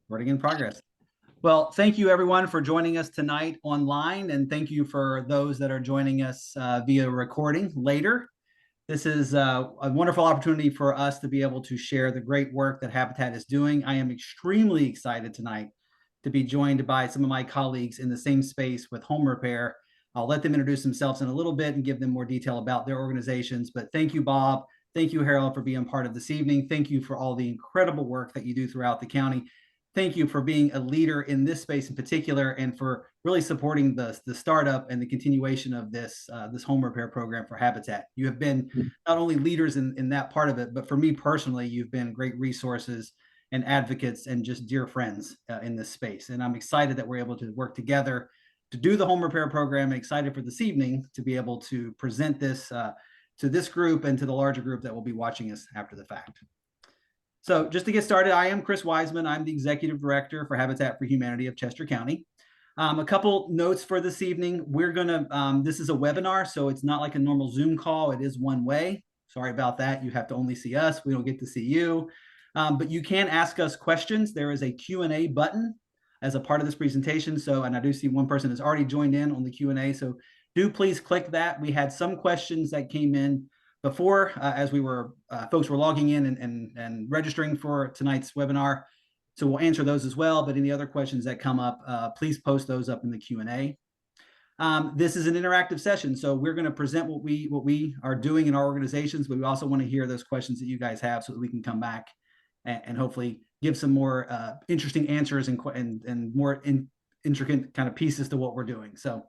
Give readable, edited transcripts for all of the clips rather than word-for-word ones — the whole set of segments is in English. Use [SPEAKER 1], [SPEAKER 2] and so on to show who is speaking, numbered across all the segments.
[SPEAKER 1] Recording in progress. Well, thank you everyone for joining us tonight online, and thank you for those that are joining us via recording later. This is a wonderful opportunity for us to be able to share the great work that Habitat is doing. I am extremely excited tonight to be joined by some of my colleagues in the same space with home repair. I'll let them introduce themselves in a little bit and give them more detail about their organizations. But thank you, Bob. Thank you, Harold, for being part of this evening. Thank you for all the incredible work that you do throughout the county. Thank you for being a leader in this space in particular, and for really supporting the startup and the continuation of this home repair program for Habitat. You have been not only leaders in that part of it, but for me personally, you've been great resources and advocates and just dear friends in this space. And I'm excited that we're able to work together to do the home repair program, and excited for this evening to be able to present this to this group and to the larger group that will be watching us after the fact. So just to get started, I am Chris Wiseman. I'm the Executive Director for Habitat for Humanity of Chester County. A couple notes for this evening. This is a webinar, so it's not like a normal Zoom call. It is one way. Sorry about that. You have to only see us. We don't get to see you. But you can ask us questions. There is a Q&A button as a part of this presentation. And I do see one person has already joined in on the Q&A. So do please click that. We had some questions that came in before as folks were logging in and registering for tonight's webinar. So we'll answer those as well. But any other questions that come up, please post those up in the Q&A. This is an interactive session, so we're going to present what we are doing in our organizations, but we also want to hear those questions that you guys have so that we can come back and hopefully give some more interesting answers and more intricate kind of pieces to what we're doing. So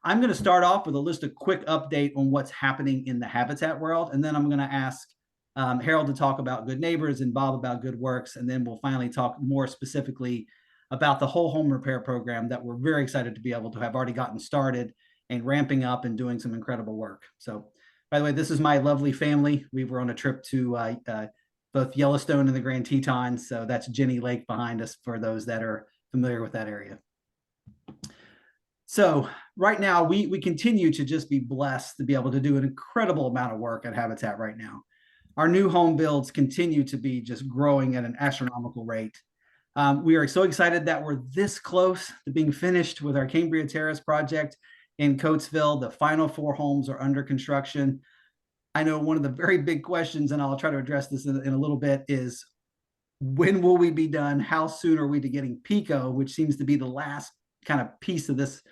[SPEAKER 1] I'm going to start off with a quick update on what's happening in the Habitat world, and then I'm going to ask Harold to talk about Good Neighbors and Bob about Good Works, and then we'll finally talk more specifically about the whole home repair program that we're very excited to be able to have already gotten started and ramping up and doing some incredible work. So, by the way, this is my lovely family. We were on a trip to both Yellowstone and the Grand Tetons, so that's Jenny Lake behind us for those that are familiar with that area. So right now, we continue to just be blessed to be able to do an incredible amount of work at Habitat right now. Our new home builds continue to be just growing at an astronomical rate. We are so excited that we're this close to being finished with our Cambria Terrace project in Coatesville. The final 4 homes are under construction. I know one of the very big questions, and I'll try to address this in a little bit, is when will we be done? How soon are we to getting PICO, which seems to be the last kind of piece of this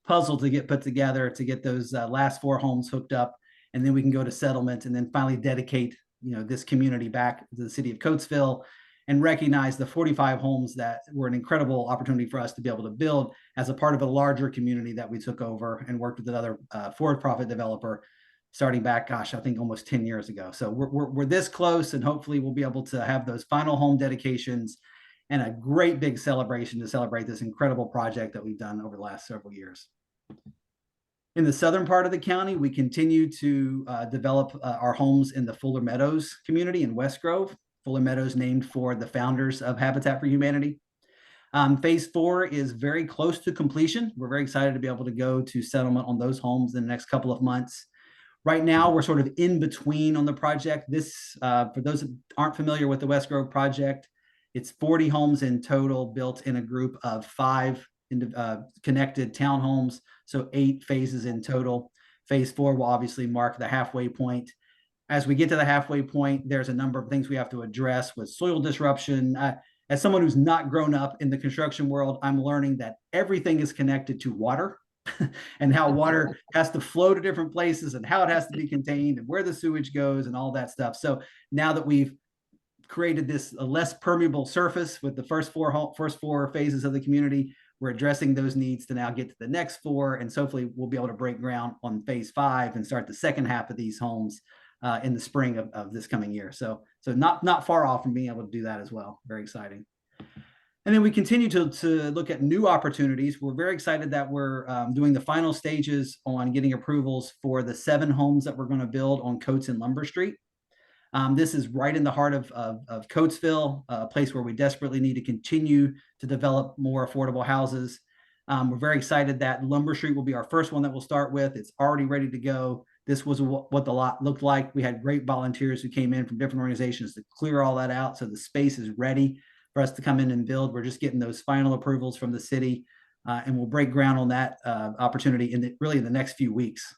[SPEAKER 1] puzzle to get put together to get those last 4 homes hooked up, and then we can go to settlement and then finally dedicate this community back to the city of Coatesville and recognize the 45 homes that were an incredible opportunity for us to be able to build as a part of a larger community that we took over and worked with another for-profit developer starting back, I think almost 10 years ago. So we're this close, and hopefully we'll be able to have those final home dedications and a great big celebration to celebrate this incredible project that we've done over the last several years. In the southern part of the county, we continue to develop our homes in the Fuller Meadows community in West Grove. Fuller Meadows named for the founders of Habitat for Humanity. Phase 4 is very close to completion. We're very excited to be able to go to settlement on those homes in the next couple of months. Right now, we're sort of in between on the project. This, for those that aren't familiar with the West Grove project, it's 40 homes in total built in a group of 5 connected townhomes, so 8 phases in total. Phase 4 will obviously mark the halfway point. As we get to the halfway point, there's a number of things we have to address with soil disruption. As someone who's not grown up in the construction world, I'm learning that everything is connected to water and how water has to flow to different places and how it has to be contained and where the sewage goes and all that stuff. So now that we've created this less permeable surface with the first four phases of the community, we're addressing those needs to now get to the next 4. And so hopefully we'll be able to break ground on phase 5 and start the second half of these homes in the spring of this coming year. So not far off from being able to do that as well. Very exciting. And then we continue to look at new opportunities. We're very excited that we're doing the final stages on getting approvals for the 7 homes that we're going to build on Coates and Lumber Street. This is right in the heart of Coatesville, a place where we desperately need to continue to develop more affordable houses. We're very excited that Lumber Street will be our first one that we'll start with. It's already ready to go. This was what the lot looked like. We had great volunteers who came in from different organizations to clear all that out. So the space is ready for us to come in and build. We're just getting those final approvals from the city, and we'll break ground on that opportunity really in the next few weeks.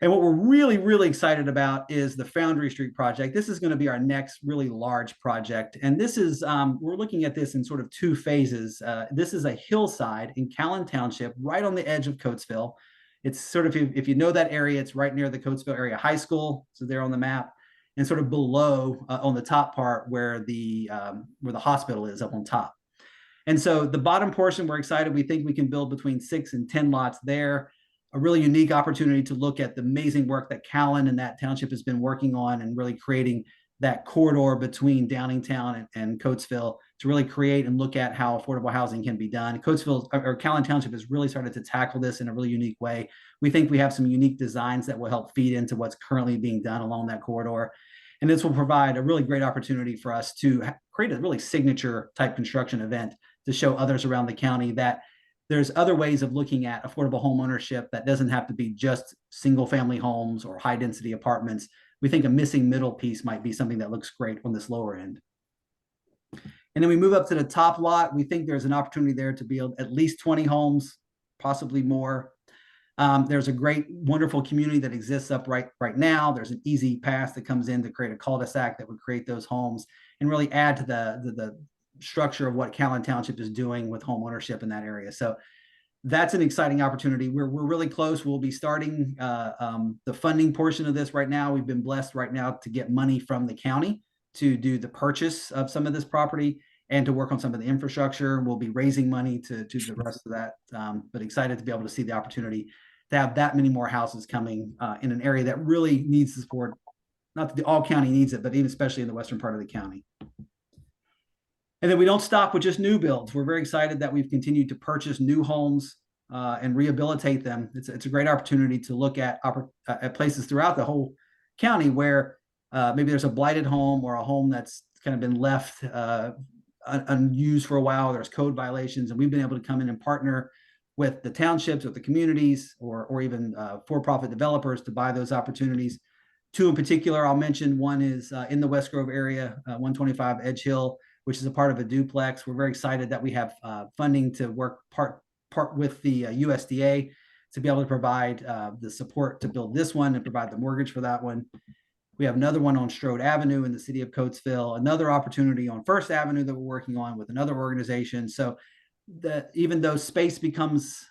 [SPEAKER 1] And what we're really, really excited about is the Foundry Street project. This is going to be our next really large project. And this is, we're looking at this in sort of two phases. This is a hillside in Callan Township, right on the edge of Coatesville. It's sort of, if you know that area, it's right near the Coatesville Area High School. So they're on the map, and sort of below on the top part where the hospital is up on top. And so the bottom portion, we're excited. We think we can build between 6 and 10 lots there. A really unique opportunity to look at the amazing work that Callan and that township has been working on, and really creating that corridor between Downingtown and Coatesville to really create and look at how affordable housing can be done. Coatesville or Callan Township has really started to tackle this in a really unique way. We think we have some unique designs that will help feed into what's currently being done along that corridor. And this will provide a really great opportunity for us to create a really signature type construction event to show others around the county that there's other ways of looking at affordable home ownership that doesn't have to be just single family homes or high density apartments. We think a missing middle piece might be something that looks great on this lower end. And then we move up to the top lot. We think there's an opportunity there to build at least 20 homes, possibly more. There's a great, wonderful community that exists up right now. There's an easy path that comes in to create a cul-de-sac that would create those homes and really add to the structure of what Callan Township is doing with home ownership in that area. So that's an exciting opportunity. We're really close. We'll be starting the funding portion of this right now. We've been blessed right now to get money from the county to do the purchase of some of this property and to work on some of the infrastructure. We'll be raising money to do the rest of that, but excited to be able to see the opportunity to have that many more houses coming in an area that really needs the support. Not that all county needs it, but even especially in the western part of the county. And then we don't stop with just new builds. We're very excited that we've continued to purchase new homes and rehabilitate them. It's a great opportunity to look at places throughout the whole county where maybe there's a blighted home or a home that's kind of been left unused for a while. There's code violations, and we've been able to come in and partner with the townships, with the communities, or even for-profit developers to buy those opportunities. Two in particular, I'll mention. One is in the West Grove area, 125 Edge Hill, which is a part of a duplex. We're very excited that we have funding to work part with the USDA to be able to provide the support to build this one and provide the mortgage for that one. We have another one on Strode Avenue in the city of Coatesville, another opportunity on First Avenue that we're working on with another organization. So that even though space becomes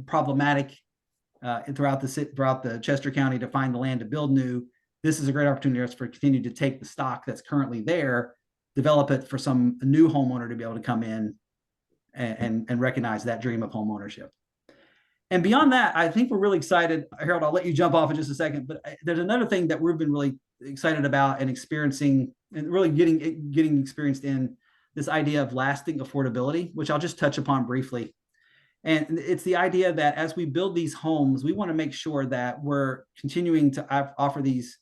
[SPEAKER 1] problematic throughout the Chester County to find the land to build new, this is a great opportunity for us to continue to take the stock that's currently there, develop it for some new homeowner to be able to come in and recognize that dream of home ownership. And beyond that, I think we're really excited. Harold, I'll let you jump off in just a second, but there's another thing that we've been really excited about and experiencing and really getting experienced in, this idea of lasting affordability, which I'll just touch upon briefly. And it's the idea that as we build these homes, we want to make sure that we're continuing to offer these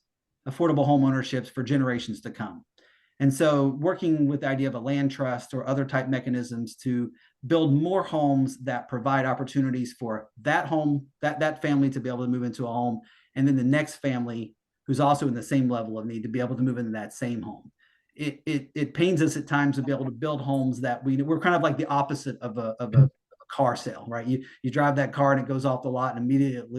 [SPEAKER 1] affordable home ownerships for generations to come. And so working with the idea of a land trust or other type mechanisms to build more homes that provide opportunities for that home, that family to be able to move into a home, and then the next family who's also in the same level of need to be able to move into that same home. It pains us at times to be able to build homes that we're kind of like the opposite of a car sale, right? You drive that car and it goes off the lot and immediately it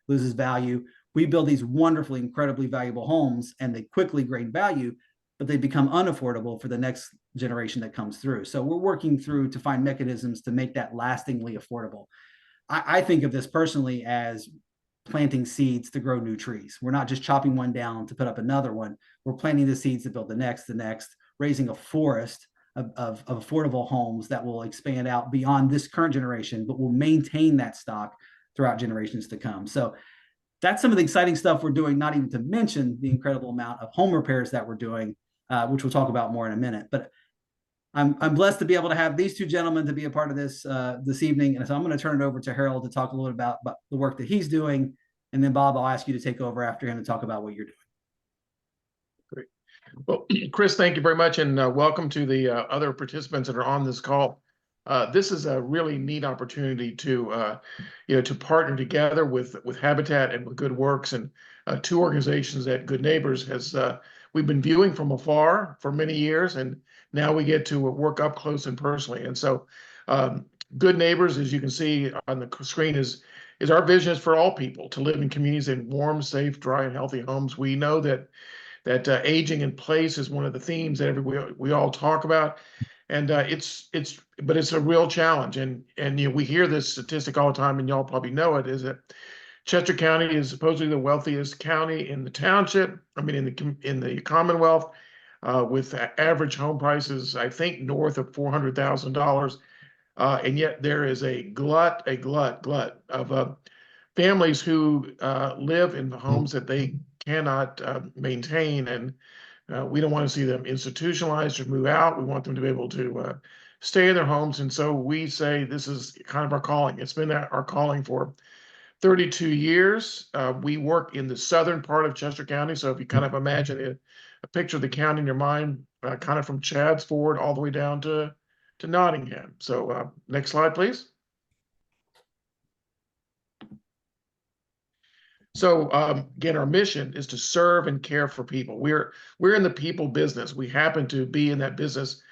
[SPEAKER 1] loses value. We build these wonderfully, incredibly valuable homes, and they quickly gain value, but they become unaffordable for the next generation that comes through. So we're working through to find mechanisms to make that lastingly affordable. I think of this personally as planting seeds to grow new trees. We're not just chopping one down to put up another one. We're planting the seeds to build the next, raising a forest of affordable homes that will expand out beyond this current generation, but will maintain that stock throughout generations to come. So that's some of the exciting stuff we're doing, not even to mention the incredible amount of home repairs that we're doing, which we'll talk about more in a minute. But I'm blessed to be able to have these two gentlemen to be a part of this this evening. And so I'm going to turn it over to Harold to talk a little bit about the work that he's doing. And then Bob, I'll ask you to take over after him and talk about what you're doing.
[SPEAKER 2] Great. Well, Chris, thank you very much. And welcome to the other participants that are on this call. This is a really neat opportunity to, to partner together with Habitat and with Good Works, and two organizations that Good Neighbors has we've been viewing from afar for many years, and now we get to work up close and personally. And so, Good Neighbors, as you can see on the screen, is our vision is for all people to live in communities in warm, safe, dry, and healthy homes. We know that aging in place is one of the themes that we all talk about, and but it's a real challenge. And we hear this statistic all the time, and y'all probably know it, is that Chester County is supposedly the wealthiest county in the township. I mean, in the Commonwealth, with average home prices, I think north of $400,000, and yet there is a glut of families who live in the homes that they cannot maintain, and we don't want to see them institutionalized or move out. We want them to be able to stay in their homes, and so we say this is kind of our calling. It's been our calling for 32 years. We work in the southern part of Chester County, so if you kind of imagine a picture of the county in your mind, kind of from Chadds Ford all the way down to Nottingham. So next slide, please. So again, our mission is to serve and care for people. We're in the people business. We happen to be in that business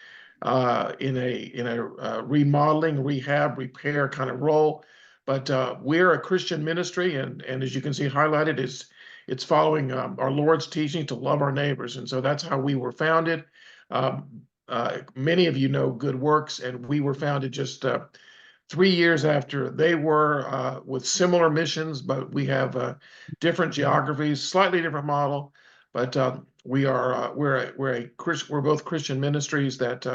[SPEAKER 2] in a remodeling, rehab, repair kind of role. But we're a Christian ministry, and as you can see highlighted, it's following our Lord's teaching to love our neighbors, and so that's how we were founded. Many of you know Good Works, and we were founded just 3 years after they were, with similar missions, but we have different geographies, slightly different model. But we're both Christian ministries that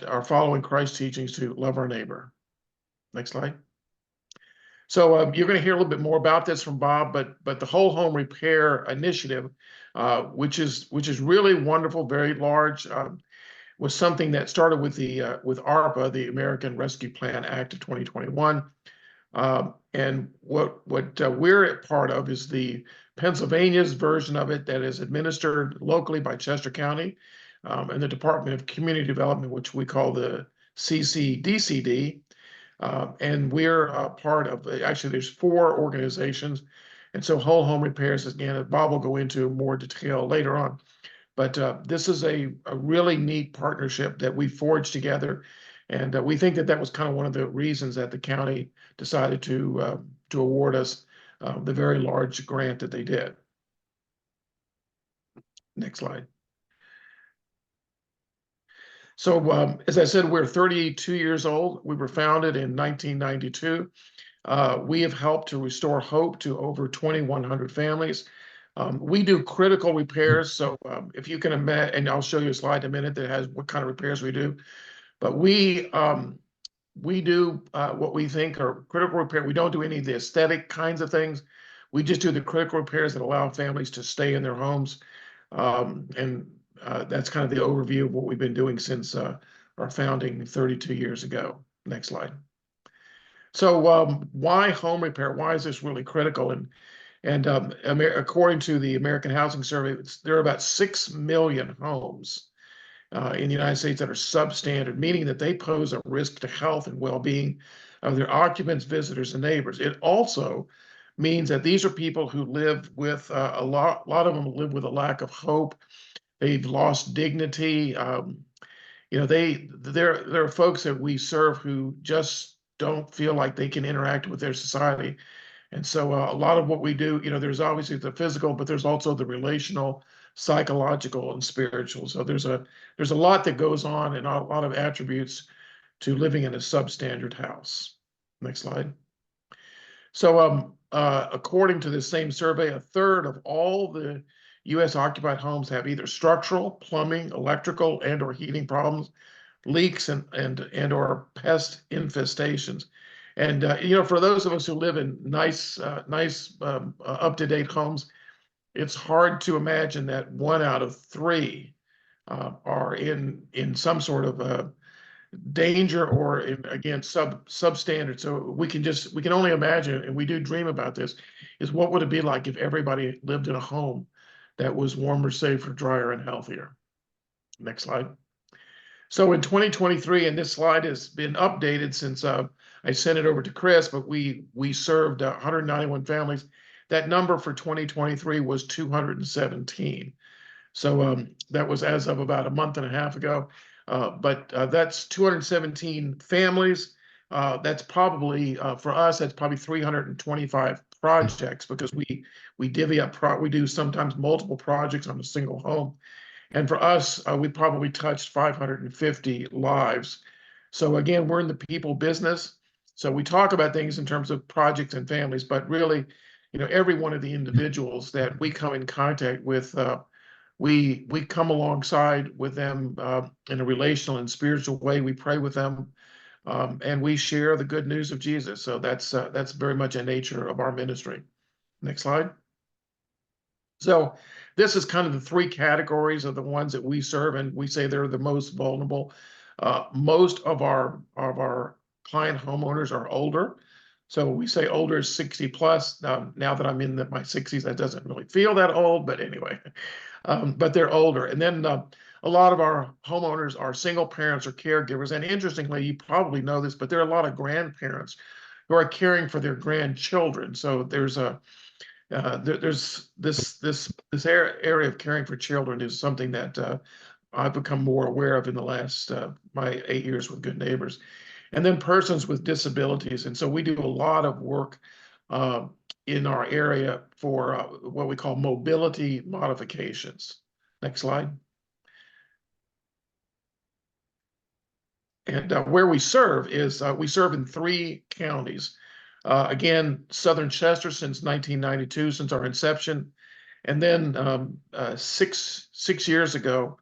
[SPEAKER 2] are following Christ's teachings to love our neighbor. Next slide. So you're going to hear a little bit more about this from Bob, but the Whole Home Repair Initiative, which is really wonderful, very large, was something that started with ARPA, the American Rescue Plan Act of 2021. And what we're a part of is the Pennsylvania's version of it that is administered locally by Chester County and the Department of Community Development, which we call the CCDCD. And we're a part of, actually there's 4 organizations. And so Whole Home Repairs, again, Bob will go into more detail later on. But this is a really neat partnership that we forged together. And we think that was kind of one of the reasons that the county decided to award us the very large grant that they did. Next slide. So as I said, we're 32 years old. We were founded in 1992. We have helped to restore hope to over 2,100 families. We do critical repairs. So if you can imagine, and I'll show you a slide in a minute that has what kind of repairs we do. But we do what we think are critical repair. We don't do any of the aesthetic kinds of things. We just do the critical repairs that allow families to stay in their homes. And that's kind of the overview of what we've been doing since our founding 32 years ago. Next slide. So why home repair? Why is this really critical? And according to the American Housing Survey, there are about 6 million homes in the United States that are substandard, meaning that they pose a risk to health and well-being of their occupants, visitors, and neighbors. It also means that these are people who live with a lot of them live with a lack of hope. They've lost dignity. There are folks that we serve who just don't feel like they can interact with their society. And so a lot of what we do, there's obviously the physical, but there's also the relational, psychological, and spiritual. So there's a lot that goes on and a lot of attributes to living in a substandard house. Next slide. So according to the same survey, 1/3 of all the U.S. occupied homes have either structural, plumbing, electrical, and/or heating problems, leaks, and/or pest infestations. And for those of us who live in nice, up-to-date homes, it's hard to imagine that 1 out of 3 are in some sort of danger or again substandard. So we can only imagine, and we do dream about this, is what would it be like if everybody lived in a home that was warmer, safer, drier, and healthier. Next slide. So in 2023, and this slide has been updated since I sent it over to Chris, but we served 191 families. That number for 2023 was 217. So that was as of about a month and a half ago. But that's 217 families. That's probably for us. That's probably 325 projects because we divvy up. We do sometimes multiple projects on a single home. And for us, we probably touched 550 lives. So again, we're in the people business. So we talk about things in terms of projects and families, but really, every one of the individuals that we come in contact with, we come alongside with them in a relational and spiritual way. We pray with them, and we share the good news of Jesus. So that's very much a nature of our ministry. Next slide. So this is kind of the three categories of the ones that we serve, and we say they're the most vulnerable. Most of our client homeowners are older. So we say older is 60 plus. Now that I'm in my 60s, that doesn't really feel that old, but anyway, but they're older. And then a lot of our homeowners are single parents or caregivers. And interestingly, you probably know this, but there are a lot of grandparents who are caring for their grandchildren. So there's this area of caring for children is something that I've become more aware of in the last my 8 years with Good Neighbors, and then persons with disabilities. And so we do a lot of work in our area for what we call mobility modifications. Next slide. And where we serve is we serve in 3 counties. Again, Southern Chester since 1992, since our inception. And then 6 years ago,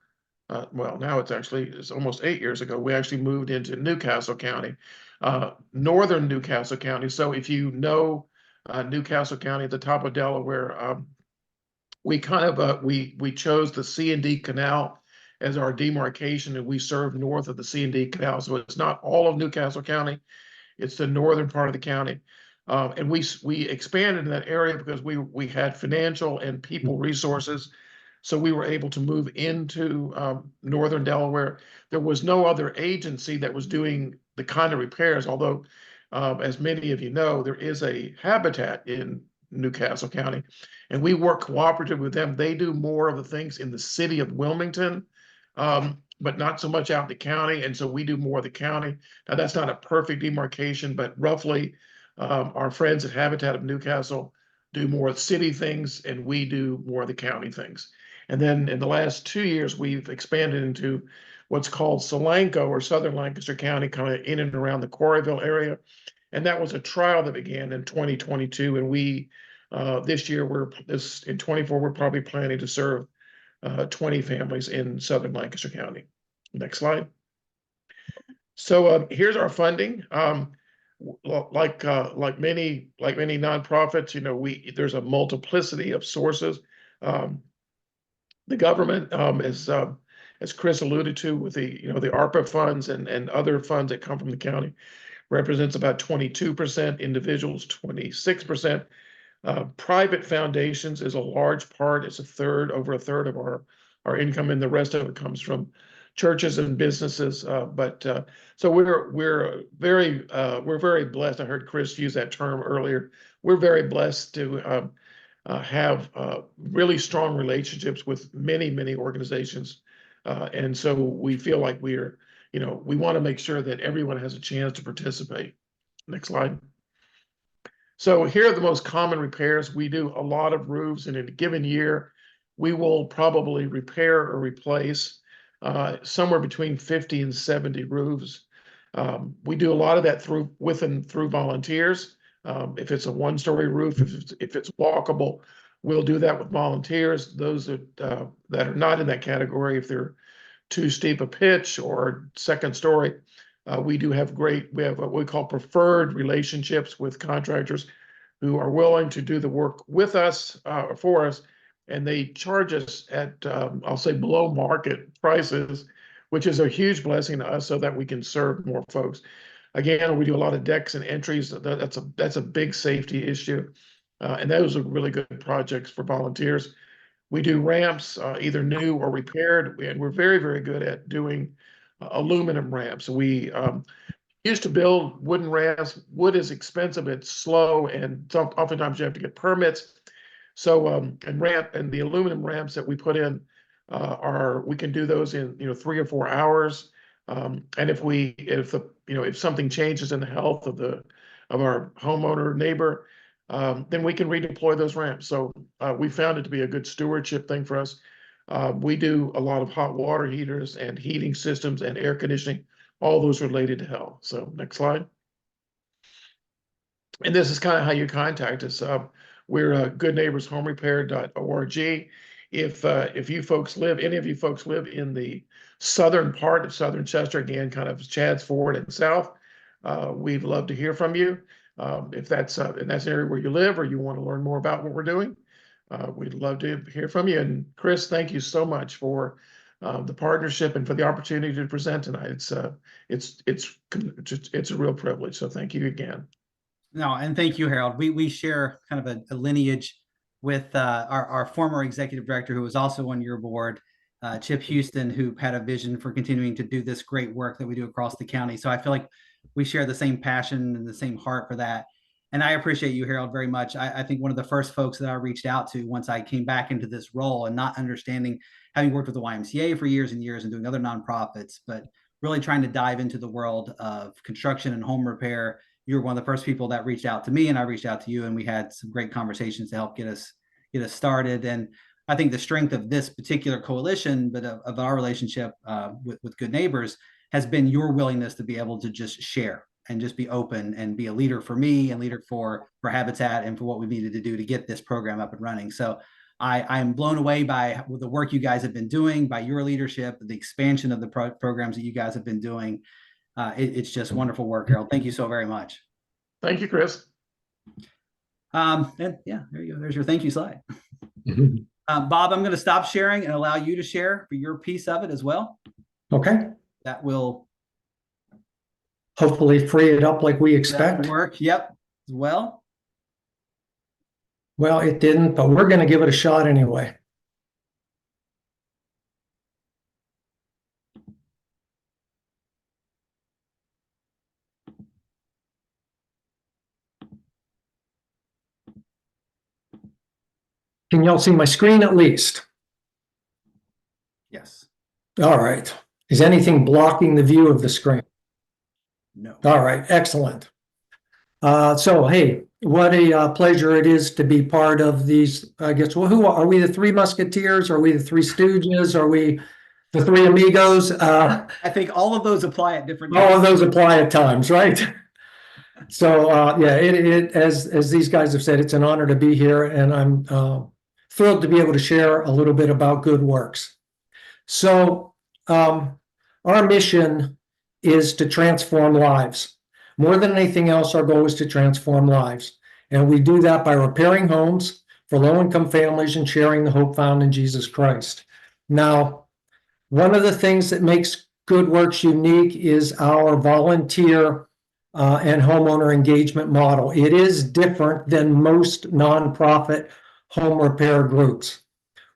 [SPEAKER 2] well, now it's almost 8 years ago, we actually moved into Newcastle County, northern Newcastle County. So if you know Newcastle County at the top of Delaware, we kind of we chose the C&D Canal as our demarcation, and we serve north of the C&D Canal. So it's not all of Newcastle County, it's the northern part of the county. And we expanded in that area because we had financial and people resources. So we were able to move into northern Delaware. There was no other agency that was doing the kind of repairs, although as many of you know, there is a Habitat in Newcastle County, and we work cooperative with them. They do more of the things in the city of Wilmington, but not so much out in the county. And so we do more of the county. Now, that's not a perfect demarcation, but roughly our friends at Habitat of Newcastle do more city things, and we do more of the county things. And then in the last 2 years, we've expanded into what's called Solanco, or Southern Lancaster County, kind of in and around the Quarryville area. And that was a trial that began in 2022. And we, this year, in 24, we're probably planning to serve 20 families in Southern Lancaster County. Next slide. So here's our funding. Like many nonprofits, there's a multiplicity of sources. The government, as Chris alluded to, with the ARPA funds and other funds that come from the county, represents about 22%. Individuals, 26%. Private foundations is a large part. It's over a third of our income, and the rest of it comes from churches and businesses. So we're very blessed. I heard Chris use that term earlier. We're very blessed to have really strong relationships with many organizations, and so we feel like we want to make sure that everyone has a chance to participate. Next slide. So here are the most common repairs. We do a lot of roofs, and in a given year, we will probably repair or replace somewhere between 50 and 70 roofs. We do a lot of that through volunteers. If it's a one-story roof, if it's walkable, we'll do that with volunteers. Those that are not in that category, if they're too steep a pitch or second story, we have what we call preferred relationships with contractors who are willing to do the work with us, for us, and they charge us at, I'll say, below market prices, which is a huge blessing to us so that we can serve more folks. Again, we do a lot of decks and entries. That's a big safety issue, and those are really good projects for volunteers. We do ramps, either new or repaired, and we're very good at doing aluminum ramps. We used to build wooden ramps. Wood is expensive, it's slow, and oftentimes you have to get permits. So and the aluminum ramps that we put in we can do those in 3 or 4 hours. And if something changes in the health of our homeowner neighbor, then we can redeploy those ramps. So we found it to be a good stewardship thing for us. We do a lot of hot water heaters and heating systems and air conditioning, all those related to health. So next slide. And this is kind of how you contact us. We're goodneighborshomerepair.org. If any of you folks live in the southern part of southern Chester, again, kind of Chadds Ford and south, we'd love to hear from you. If that's an area where you live or you want to learn more about what we're doing, we'd love to hear from you. And Chris, thank you so much for the partnership and for the opportunity to present tonight. It's a real privilege. So thank you again.
[SPEAKER 1] No, and thank you, Harold. We share kind of a lineage with our former executive director, who was also on your board, Chip Houston, who had a vision for continuing to do this great work that we do across the county. So I feel like we share the same passion and the same heart for that. And I appreciate you, Harold, very much. I think one of the first folks that I reached out to once I came back into this role, and not understanding, having worked with the YMCA for years and years and doing other nonprofits, but really trying to dive into the world of construction and home repair. You were one of the first people that reached out to me, and I reached out to you, and we had some great conversations to help get us started. And I think the strength of this particular coalition, but of our relationship with Good Neighbors, has been your willingness to be able to just share and just be open and be a leader for me and leader for Habitat and for what we needed to do to get this program up and running. So I am blown away by the work you guys have been doing, by your leadership, the expansion of the programs that you guys have been doing. It's just wonderful work, Harold. Thank you so very much.
[SPEAKER 2] Thank you, Chris.
[SPEAKER 1] And yeah, there you go. There's your thank you slide. Bob, I'm going to stop sharing and allow you to share for your piece of it as well.
[SPEAKER 3] Okay.
[SPEAKER 1] That will
[SPEAKER 3] hopefully free it up like we expect.
[SPEAKER 1] Work. Yep. As well.
[SPEAKER 3] Well, it didn't, but we're going to give it a shot anyway. Can y'all see my screen at least?
[SPEAKER 1] Yes.
[SPEAKER 3] All right. Is anything blocking the view of the screen?
[SPEAKER 1] No.
[SPEAKER 3] All right. Excellent. So, hey, what a pleasure it is to be part of these. I guess, well, who are we? The Three Musketeers? Are we the Three Stooges? Are we the Three Amigos?
[SPEAKER 1] I think all of those apply at different times.
[SPEAKER 3] All of those apply at times, right? So, yeah, as these guys have said, it's an honor to be here, and I'm thrilled to be able to share a little bit about Good Works. So, our mission is to transform lives. More than anything else, our goal is to transform lives. And we do that by repairing homes for low-income families and sharing the hope found in Jesus Christ. Now, one of the things that makes Good Works unique is our volunteer and homeowner engagement model. It is different than most nonprofit home repair groups.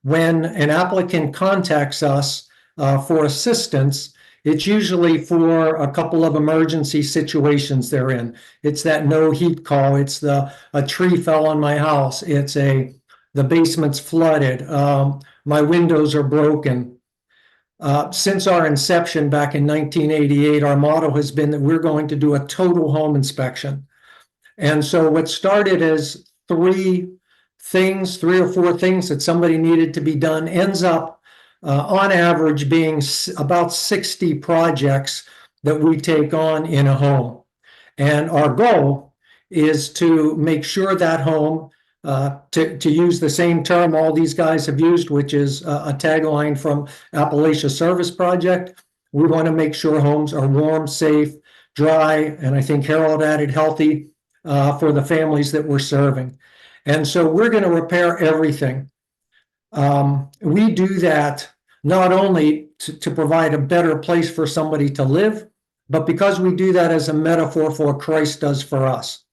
[SPEAKER 3] When an applicant contacts us for assistance, it's usually for a couple of emergency situations they're in. It's that no heat call. It's a tree fell on my house. It's the basement's flooded. My windows are broken. Since our inception back in 1988, our motto has been that we're going to do a total home inspection. And so what started as three or four things that somebody needed to be done ends up on average being about 60 projects that we take on in a home. And our goal is to make sure that home, to use the same term all these guys have used, which is a tagline from Appalachia Service Project. We want to make sure homes are warm, safe, dry, and I think Harold added healthy for the families that we're serving. And so we're going to repair everything. We do that not only to provide a better place for somebody to live, but because we do that as a metaphor for what Christ does for us.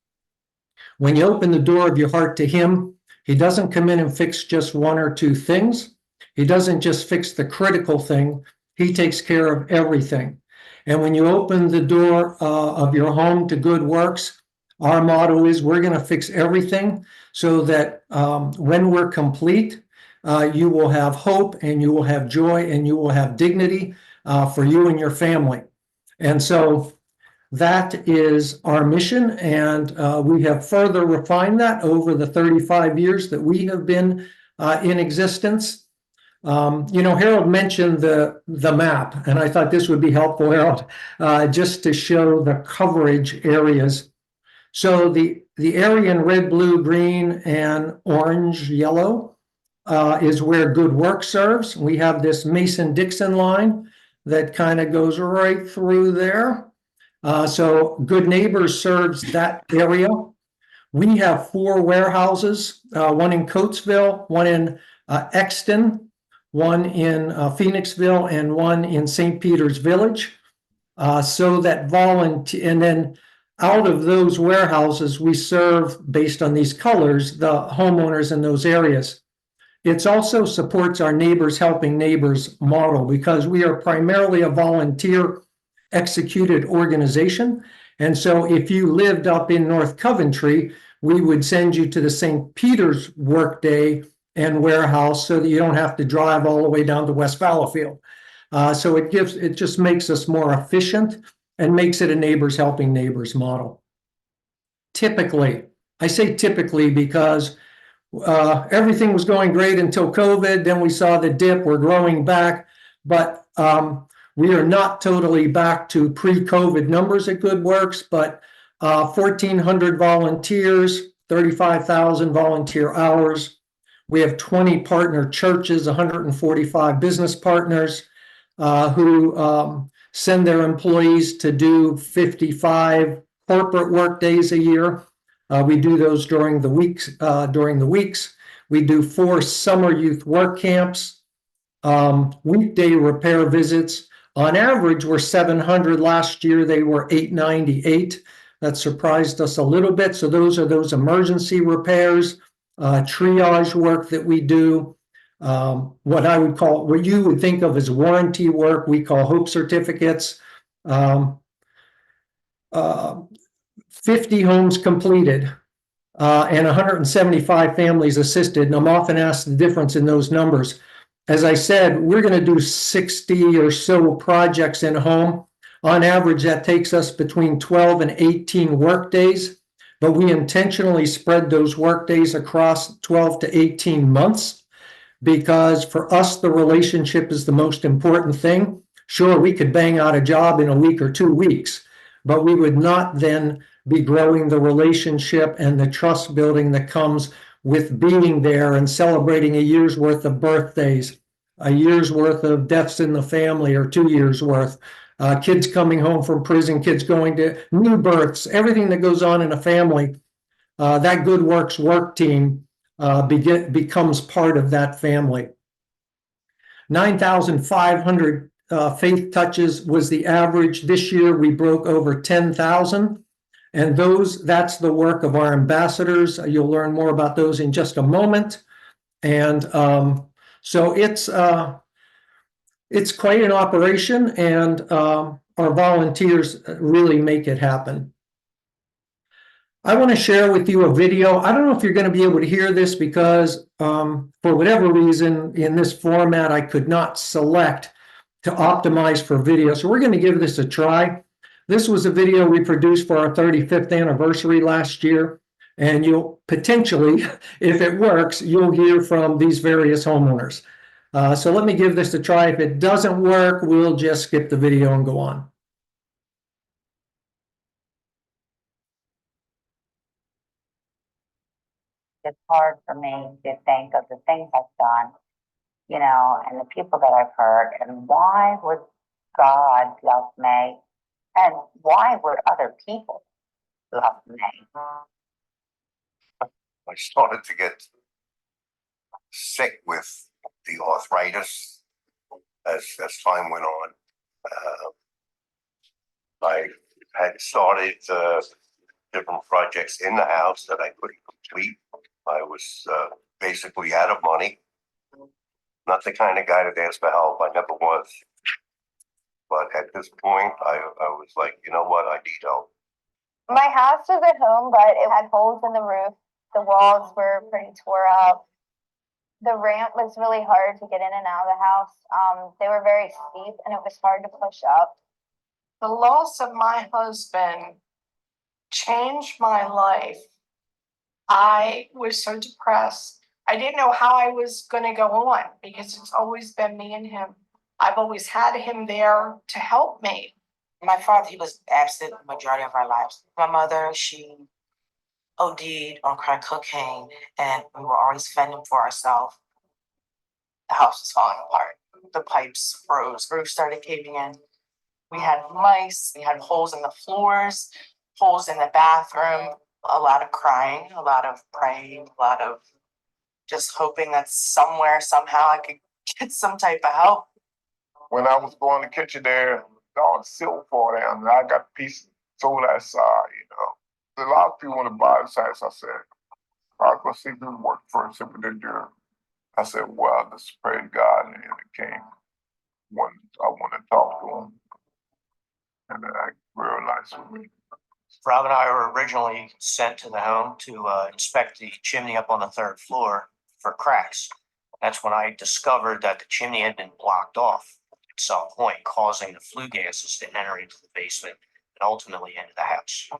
[SPEAKER 3] When you open the door of your heart to Him, He doesn't come in and fix just one or two things. He doesn't just fix the critical thing. He takes care of everything. And when you open the door of your home to Good Works, our motto is we're going to fix everything so that when we're complete, you will have hope and you will have joy and you will have dignity for you and your family. And so that is our mission, and we have further refined that over the 35 years that we have been in existence. Harold mentioned the map, and I thought this would be helpful, Harold, just to show the coverage areas. So the area in red, blue, green, and orange, yellow is where Good Work serves. We have this Mason-Dixon line that kind of goes right through there. So Good Neighbors serves that area. We have 4 warehouses, one in Coatesville, one in Exton, one in Phoenixville, and one in St. Peter's Village. So that and then out of those warehouses, we serve, based on these colors, the homeowners in those areas. It also supports our Neighbors Helping Neighbors model, because we are primarily a volunteer executed organization. And so if you lived up in North Coventry, we would send you to the St. Peter's workday and warehouse so that you don't have to drive all the way down to West Fallowfield. So it just makes us more efficient and makes it a Neighbors Helping Neighbors model. Typically, I say typically because everything was going great until COVID. Then we saw the dip. We're growing back, but we are not totally back to pre-COVID numbers at Good Works, but 1,400 volunteers, 35,000 volunteer hours. We have 20 partner churches, 145 business partners who send their employees to do 55 corporate work days a year. We do those during the weeks. We do 4 summer youth work camps, weekday repair visits. On average, we're 700. Last year, they were 898. That surprised us a little bit. So those are those emergency repairs, triage work that we do. What you would think of as warranty work, we call hope certificates. 50 homes completed and 175 families assisted. And I'm often asked the difference in those numbers. As I said, we're going to do 60 or so projects in a home. On average, that takes us between 12 and 18 work days, but we intentionally spread those work days across 12 to 18 months because for us, the relationship is the most important thing. Sure, we could bang out a job in a week or 2 weeks, but we would not then be growing the relationship and the trust building that comes with being there and celebrating a year's worth of birthdays, a year's worth of deaths in the family, or 2 years worth, kids coming home from prison, kids going to new births, everything that goes on in a family. That Good Works work team becomes part of that family. 9,500 faith touches was the average. This year we broke over 10,000. And that's the work of our ambassadors. You'll learn more about those in just a moment. And so it's quite an operation, and our volunteers really make it happen. I want to share with you a video. I don't know if you're going to be able to hear this because for whatever reason in this format, I could not select to optimize for video. So we're going to give this a try. This was a video we produced for our 35th anniversary last year, and you'll potentially, if it works, you'll hear from these various homeowners. So let me give this a try. If it doesn't work, we'll just skip the video and go on.
[SPEAKER 4] It's hard for me to think of the things I've done, and the people that I've hurt, and why would God love me? And why would other people love me?
[SPEAKER 5] I started to get sick with the arthritis as time went on. I had started different projects in the house that I couldn't complete. I was basically out of money. Not the kind of guy that asked for help. I never was. But at this point, I was like, you know what? I need help.
[SPEAKER 6] My house was a home, but it had holes in the roof. The walls were pretty tore up. the ramp was really hard to get in and out of the house. They were very steep and it was hard to push up.
[SPEAKER 7] The loss of my husband changed my life. I was so depressed. I didn't know how I was going to go on because it's always been me and him. I've always had him there to help me.
[SPEAKER 8] My father, he was absent the majority of our lives. My mother, she OD'd on crack cocaine, and we were always fending for ourselves. The house was falling apart. The pipes froze. Roof started caving in. We had mice. We had holes in the floors, holes in the bathroom. A lot of crying, a lot of praying, a lot of just hoping that somewhere, somehow, I could get some type of help.
[SPEAKER 9] When I was going to kitchen there, all the silk fall down, and I got a piece sold that side, A lot of people want to buy this house. I said, I'll go see who work first, see what they do. I said, well, just pray to God, and it came when I want to talk to him. And then I realized with me.
[SPEAKER 10] Rob and I were originally sent to the home to inspect the chimney up on the 3rd floor for cracks. That's when I discovered that the chimney had been blocked off at some point, causing the flue gases to enter into the basement and ultimately into the house.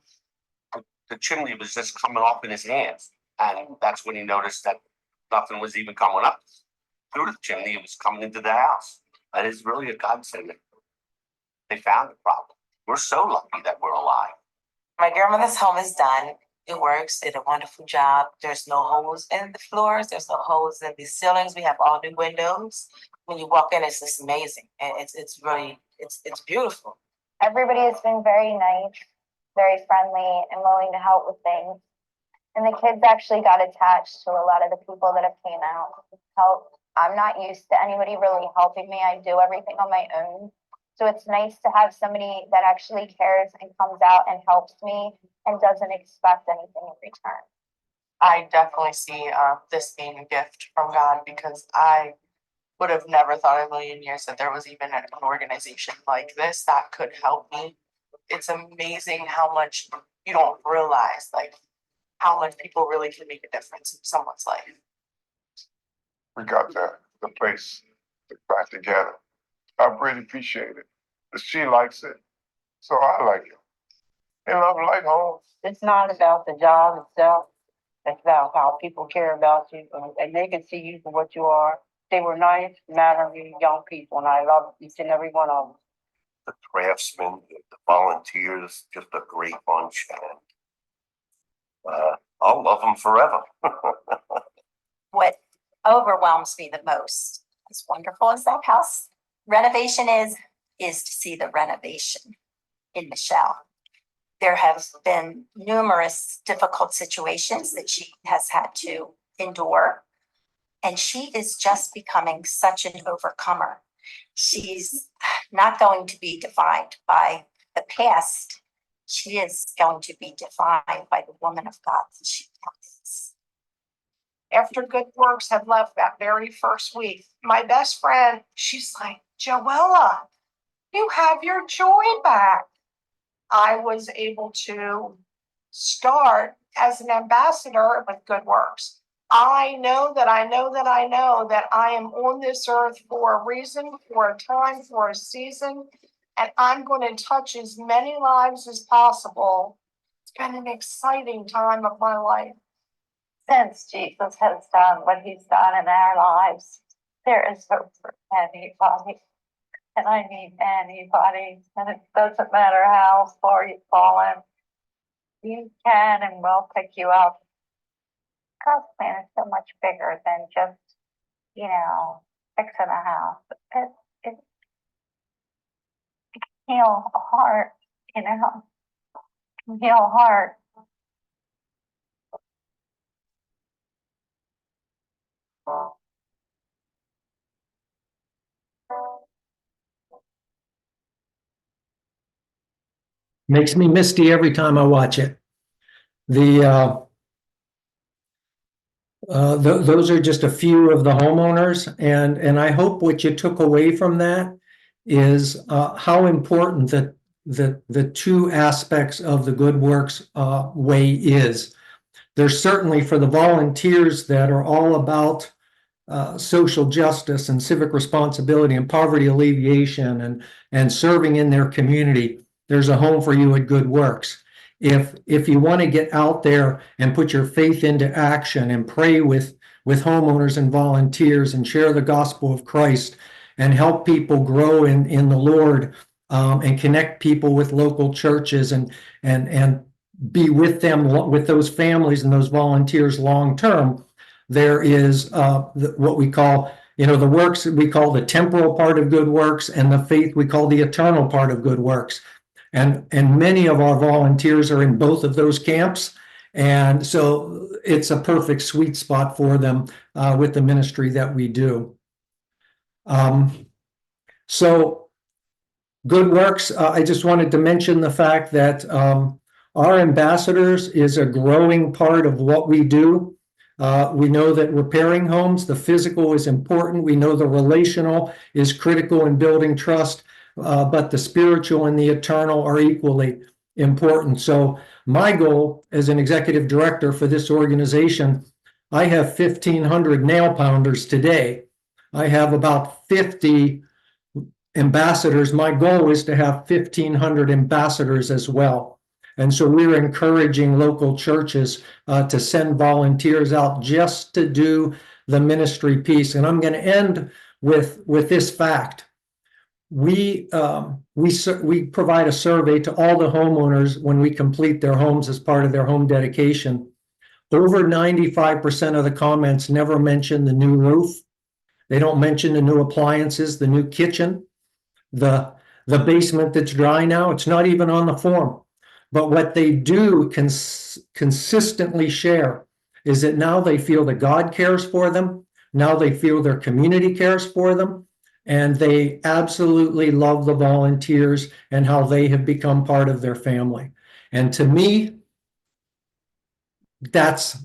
[SPEAKER 10] The chimney was just coming off in his hands, and that's when he noticed that nothing was even coming up through the chimney. It was coming into the house. That is really a godsend. They found the problem. We're so lucky that we're alive.
[SPEAKER 8] My grandmother's home is done. It works. Did a wonderful job. There's no holes in the floors. There's no holes in the ceilings. We have all new windows. When you walk in, it's just amazing. And it's really beautiful.
[SPEAKER 6] Everybody has been very nice, very friendly, and willing to help with things. And the kids actually got attached to a lot of the people that have came out to help. I'm not used to anybody really helping me. I do everything on my own. So it's nice to have somebody that actually cares and comes out and helps me and doesn't expect anything in return.
[SPEAKER 7] I definitely see this being a gift from God, because I would have never thought in a million years that there was even an organization like this that could help me. It's amazing how much you don't realize, like how much people really can make a difference in someone's life.
[SPEAKER 9] We got the place back together. I really appreciate it. She likes it, so I like it. And I'm like home.
[SPEAKER 11] It's not about the job itself. It's about how people care about you, and they can see you for what you are. They were nice, mannerly young people, and I love each and every one of them.
[SPEAKER 5] The craftsmen, the volunteers, just a great bunch, and I'll love them forever.
[SPEAKER 12] What overwhelms me the most, as wonderful as that house renovation is to see the renovation in Michelle. There have been numerous difficult situations that she has had to endure, and she is just becoming such an overcomer. She's not going to be defined by the past. She is going to be defined by the woman of God that she is.
[SPEAKER 7] After Good Works had left that very first week, my best friend, she's like, Joella, you have your joy back. I was able to start as an ambassador with Good Works. I know that I am on this earth for a reason, for a time, for a season, and I'm going to touch as many lives as possible. It's been an exciting time of my life.
[SPEAKER 4] Since Jesus has done what he's done in our lives, there is hope for anybody. And I mean anybody. And it doesn't matter how far you've fallen. You can and will pick you up. God's plan is so much bigger than just, fixing a house. It can heal a heart, It can heal a heart.
[SPEAKER 3] Makes me misty every time I watch it. Those are just a few of the homeowners, and I hope what you took away from that is how important that the two aspects of the Good Works way is. There's certainly, for the volunteers that are all about social justice and civic responsibility and poverty alleviation and serving in their community, there's a home for you at Good Works. If you want to get out there and put your faith into action and pray with homeowners and volunteers and share the gospel of Christ and help people grow in the Lord, and connect people with local churches and be with them, with those families and those volunteers long term, there is what we call, the works we call the temporal part of Good Works, and the faith we call the eternal part of Good Works. And many of our volunteers are in both of those camps. And so it's a perfect sweet spot for them with the ministry that we do. So Good Works, I just wanted to mention the fact that our ambassadors is a growing part of what we do. We know that repairing homes, the physical is important. We know the relational is critical in building trust, but the spiritual and the eternal are equally important. So my goal as an executive director for this organization, I have 1,500 nail pounders today. I have about 50 ambassadors. My goal is to have 1,500 ambassadors as well. And so we're encouraging local churches to send volunteers out just to do the ministry piece. And I'm going to end with this fact. We provide a survey to all the homeowners when we complete their homes as part of their home dedication. Over 95% of the comments never mention the new roof. They don't mention the new appliances, the new kitchen, the basement that's dry now. It's not even on the form. But what they do consistently share is that now they feel that God cares for them. Now they feel their community cares for them. And they absolutely love the volunteers and how they have become part of their family. And to me, that's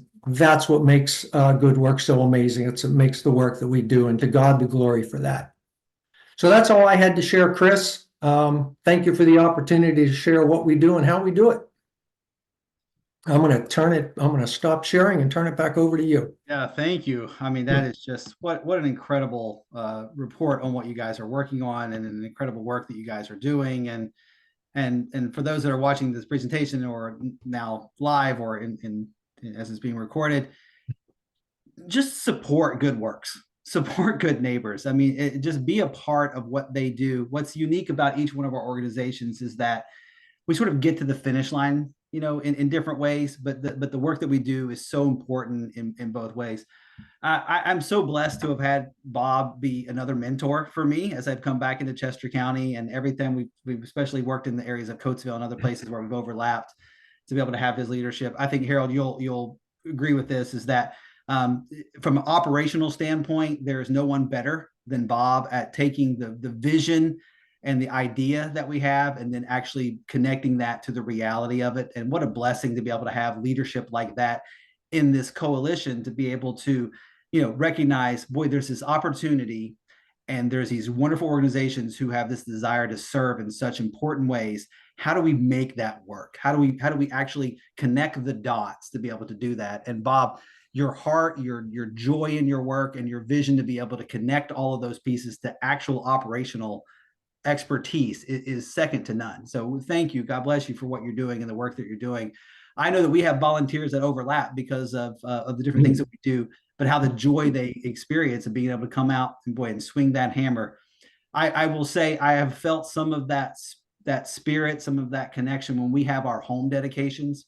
[SPEAKER 3] what makes Good Work so amazing. It makes the work that we do, and to God be glory for that. So that's all I had to share, Chris. Thank you for the opportunity to share what we do and how we do it. I'm going to stop sharing and turn it back over to you.
[SPEAKER 1] Yeah, thank you. I mean, that is just what an incredible report on what you guys are working on, and an incredible work that you guys are doing. And for those that are watching this presentation or now live or in as it's being recorded, just support Good Works. Support good neighbors. I mean, just be a part of what they do. What's unique about each one of our organizations is that we sort of get to the finish line, in different ways, but the work that we do is so important in both ways. I'm so blessed to have had Bob be another mentor for me as I've come back into Chester County, and everything we've especially worked in the areas of Coatesville and other places where we've overlapped, to be able to have his leadership. I think, Harold, you'll agree with this, is that from an operational standpoint, there is no one better than Bob at taking the vision and the idea that we have, and then actually connecting that to the reality of it. And what a blessing to be able to have leadership like that in this coalition, to be able to, recognize, boy, there's this opportunity, and there's these wonderful organizations who have this desire to serve in such important ways. How do we make that work? How do we actually connect the dots to be able to do that? And Bob, your heart, your joy in your work, and your vision to be able to connect all of those pieces to actual operational expertise is second to none. So thank you. God bless you for what you're doing and the work that you're doing. I know that we have volunteers that overlap because of the different things that we do, but how the joy they experience of being able to come out and swing that hammer. I will say I have felt some of that spirit, some of that connection when we have our home dedications.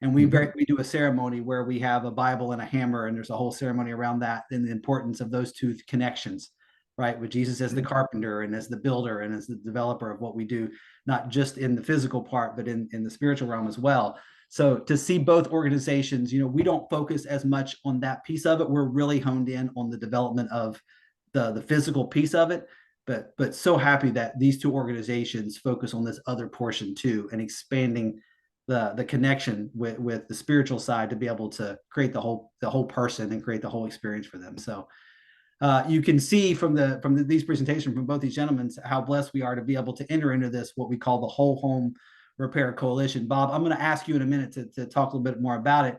[SPEAKER 1] And we do a ceremony where we have a Bible and a hammer, and there's a whole ceremony around that, and the importance of those two connections, right? With Jesus as the carpenter and as the builder and as the developer of what we do, not just in the physical part, but in the spiritual realm as well. So to see both organizations, we don't focus as much on that piece of it. We're really honed in on the development of the physical piece of it. But so happy that these two organizations focus on this other portion too, and expanding the connection with the spiritual side to be able to create the whole person and create the whole experience for them. So you can see from these presentations from both these gentlemen how blessed we are to be able to enter into this, what we call the Whole Home Repair Coalition. Bob, I'm going to ask you in a minute to talk a little bit more about it.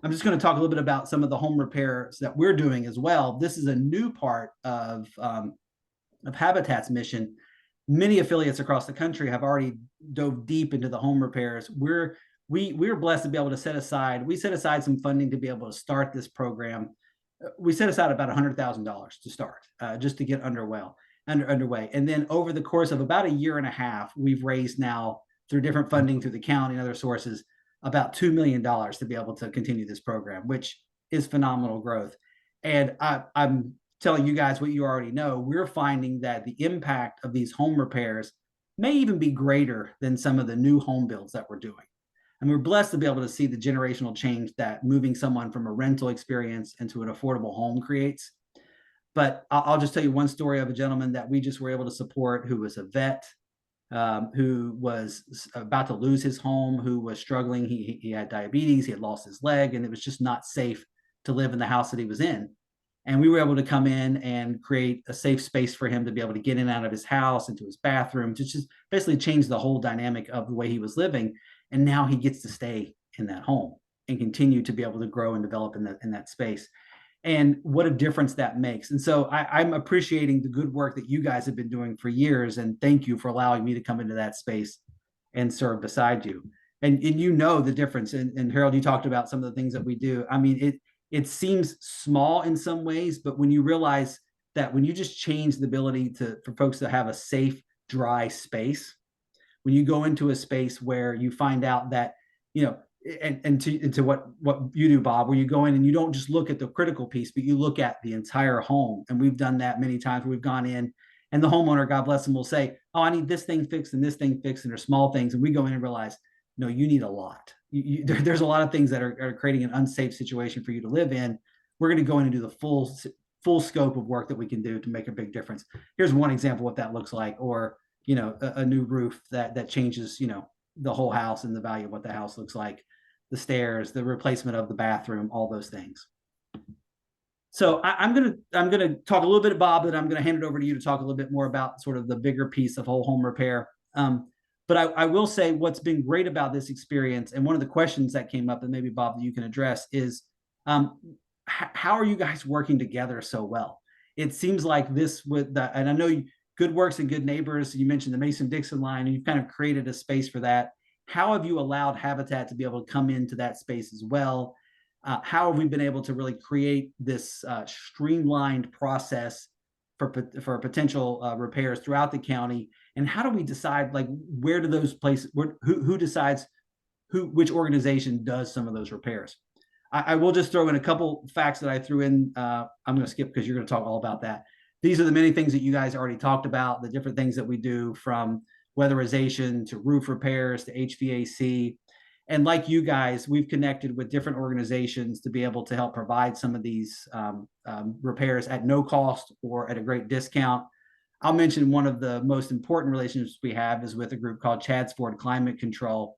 [SPEAKER 1] I'm just going to talk a little bit about some of the home repairs that we're doing as well. This is a new part of Habitat's mission. Many affiliates across the country have already dove deep into the home repairs. We're blessed to be able to set aside some funding to be able to start this program. We set aside about $100,000 to start, just to get underway. And then over the course of about a year and a half, we've raised now through different funding through the county and other sources about $2 million to be able to continue this program, which is phenomenal growth. And I'm telling you guys what you already know. We're finding that the impact of these home repairs may even be greater than some of the new home builds that we're doing. And we're blessed to be able to see the generational change that moving someone from a rental experience into an affordable home creates. But I'll just tell you one story of a gentleman that we just were able to support who was a vet, who was about to lose his home, who was struggling. He had diabetes, he had lost his leg, and it was just not safe to live in the house that he was in. And we were able to come in and create a safe space for him to be able to get in and out of his house, into his bathroom, to just basically change the whole dynamic of the way he was living. And now he gets to stay in that home and continue to be able to grow and develop in that space. And what a difference that makes. And so I'm appreciating the good work that you guys have been doing for years. And thank you for allowing me to come into that space and serve beside you. And you know the difference. And Harold, you talked about some of the things that we do. I mean, it seems small in some ways, but when you realize that when you just change the ability for folks to have a safe, dry space, when you go into a space where you find out that, you know, and to what you do, Bob, where you go in and you don't just look at the critical piece, but you look at the entire home. And we've done that many times where we've gone in and the homeowner, God bless them, will say, oh, I need this thing fixed and this thing fixed, and they're small things. And we go in and realize, no, you need a lot. There's a lot of things that are creating an unsafe situation for you to live in. We're going to go in and do the full scope of work that we can do to make a big difference. Here's one example of what that looks like, or, you know, a new roof that changes, you know, the whole house and the value of what the house looks like, the stairs, the replacement of the bathroom, all those things. So I'm gonna talk a little bit, Bob, but I'm gonna hand it over to you to talk a little bit more about sort of the bigger piece of whole home repair. But I will say what's been great about this experience, and one of the questions that came up, and maybe Bob, that you can address, is how are you guys working together so well? It seems like this and I know Good Works and Good Neighbors, you mentioned the Mason-Dixon line, and you've kind of created a space for that. How have you allowed Habitat to be able to come into that space as well? How have we been able to really create this streamlined process for potential repairs throughout the county? And how do we decide, like, where do those places, who decides which organization does some of those repairs? I will just throw in a couple facts that I threw in. I'm going to skip because you're going to talk all about that. These are the many things that you guys already talked about, the different things that we do, from weatherization to roof repairs to HVAC. And like you guys, we've connected with different organizations to be able to help provide some of these repairs at no cost or at a great discount. I'll mention one of the most important relationships we have is with a group called Chadds Ford Climate Control.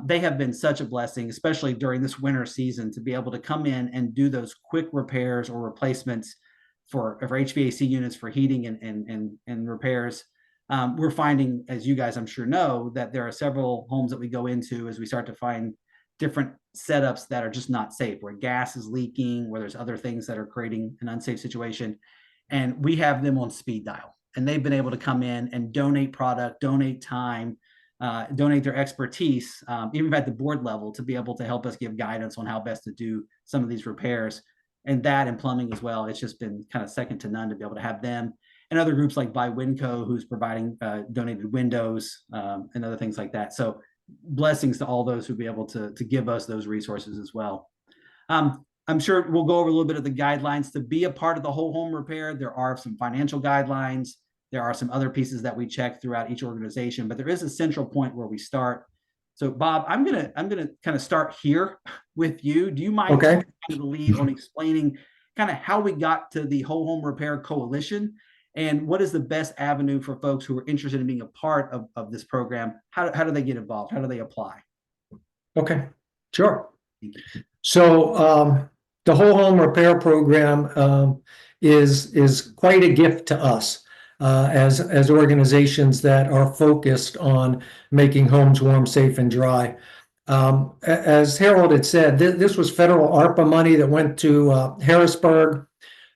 [SPEAKER 1] They have been such a blessing, especially during this winter season, to be able to come in and do those quick repairs or replacements for HVAC units, for heating and repairs. We're finding, as you guys I'm sure know, that there are several homes that we go into as we start to find different setups that are just not safe, where gas is leaking, where there's other things that are creating an unsafe situation. And we have them on speed dial, and they've been able to come in and donate product, donate time, donate their expertise, even at the board level, to be able to help us give guidance on how best to do some of these repairs. And that and plumbing as well. It's just been kind of second to none to be able to have them, and other groups like Buy Winco, who's providing donated windows and other things like that. So blessings to all those who be able to give us those resources as well. I'm sure we'll go over a little bit of the guidelines to be a part of the whole home repair. There are some financial guidelines. There are some other pieces that we check throughout each organization, but there is a central point where we start. So Bob, I'm gonna kind of start here with you. Do you mind taking the lead on explaining kind of how we got to the Whole Home Repair Coalition, and what is the best avenue for folks who are interested in being a part of this program? How do they get involved? How do they apply?
[SPEAKER 3] Okay, sure. So the Whole Home Repair Program is quite a gift to us as organizations that are focused on making homes warm, safe, and dry. As Harold had said, this was federal ARPA money that went to Harrisburg,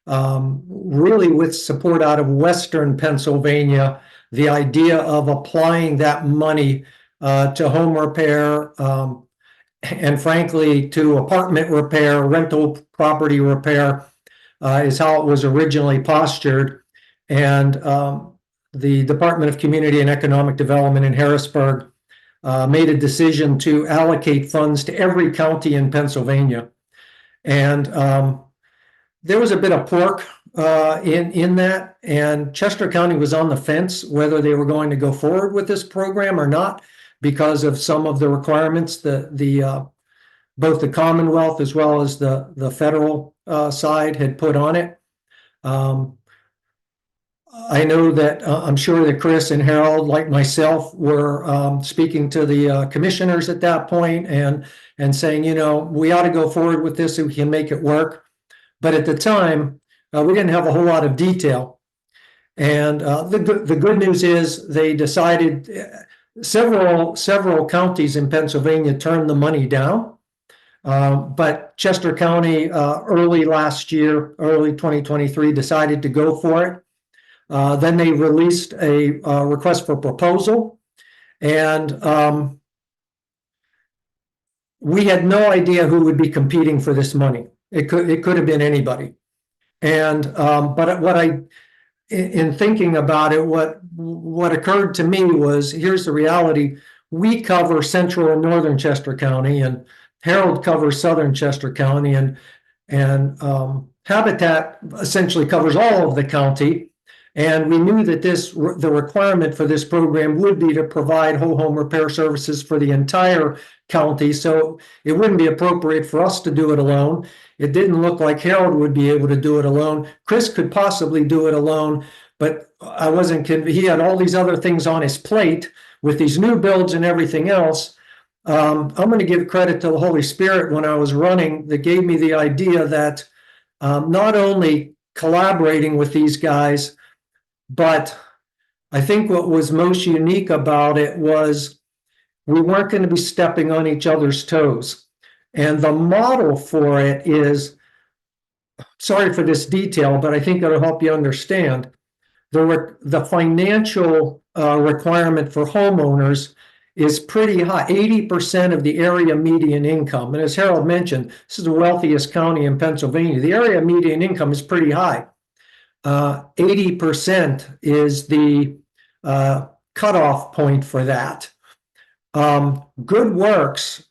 [SPEAKER 3] really with support out of Western Pennsylvania. The idea of applying that money to home repair, and frankly, to apartment repair, rental property repair, is how it was originally postured. And the Department of Community and Economic Development in Harrisburg made a decision to allocate funds to every county in Pennsylvania. And there was a bit of pork in that, and Chester County was on the fence whether they were going to go forward with this program or not because of some of the requirements that both the Commonwealth as well as the federal side had put on it. I know that I'm sure that Chris and Harold, like myself, were speaking to the commissioners at that point and saying, you know, we ought to go forward with this so we can make it work. But at the time, we didn't have a whole lot of detail. And the good news is they decided several counties in Pennsylvania turned the money down. But Chester County early last year, early 2023, decided to go for it. Then they released a request for proposal, and we had no idea who would be competing for this money. It could have been anybody. And but in thinking about it, what occurred to me was, here's the reality: we cover central and northern Chester County, and Harold covers southern Chester County, and Habitat essentially covers all of the county. And we knew that the requirement for this program would be to provide whole home repair services for the entire county. So it wouldn't be appropriate for us to do it alone. It didn't look like Harold would be able to do it alone. Chris could possibly do it alone, but I wasn't convinced. He had all these other things on his plate with these new builds and everything else. I'm going to give credit to the Holy Spirit when I was running that gave me the idea that not only collaborating with these guys, but I think what was most unique about it was we weren't going to be stepping on each other's toes. And the model for it is, sorry for this detail, but I think it'll help you understand. The financial requirement for homeowners is pretty high, 80% of the area median income. And as Harold mentioned, this is the wealthiest county in Pennsylvania. The area median income is pretty high. 80% is the cutoff point for that. Good Works,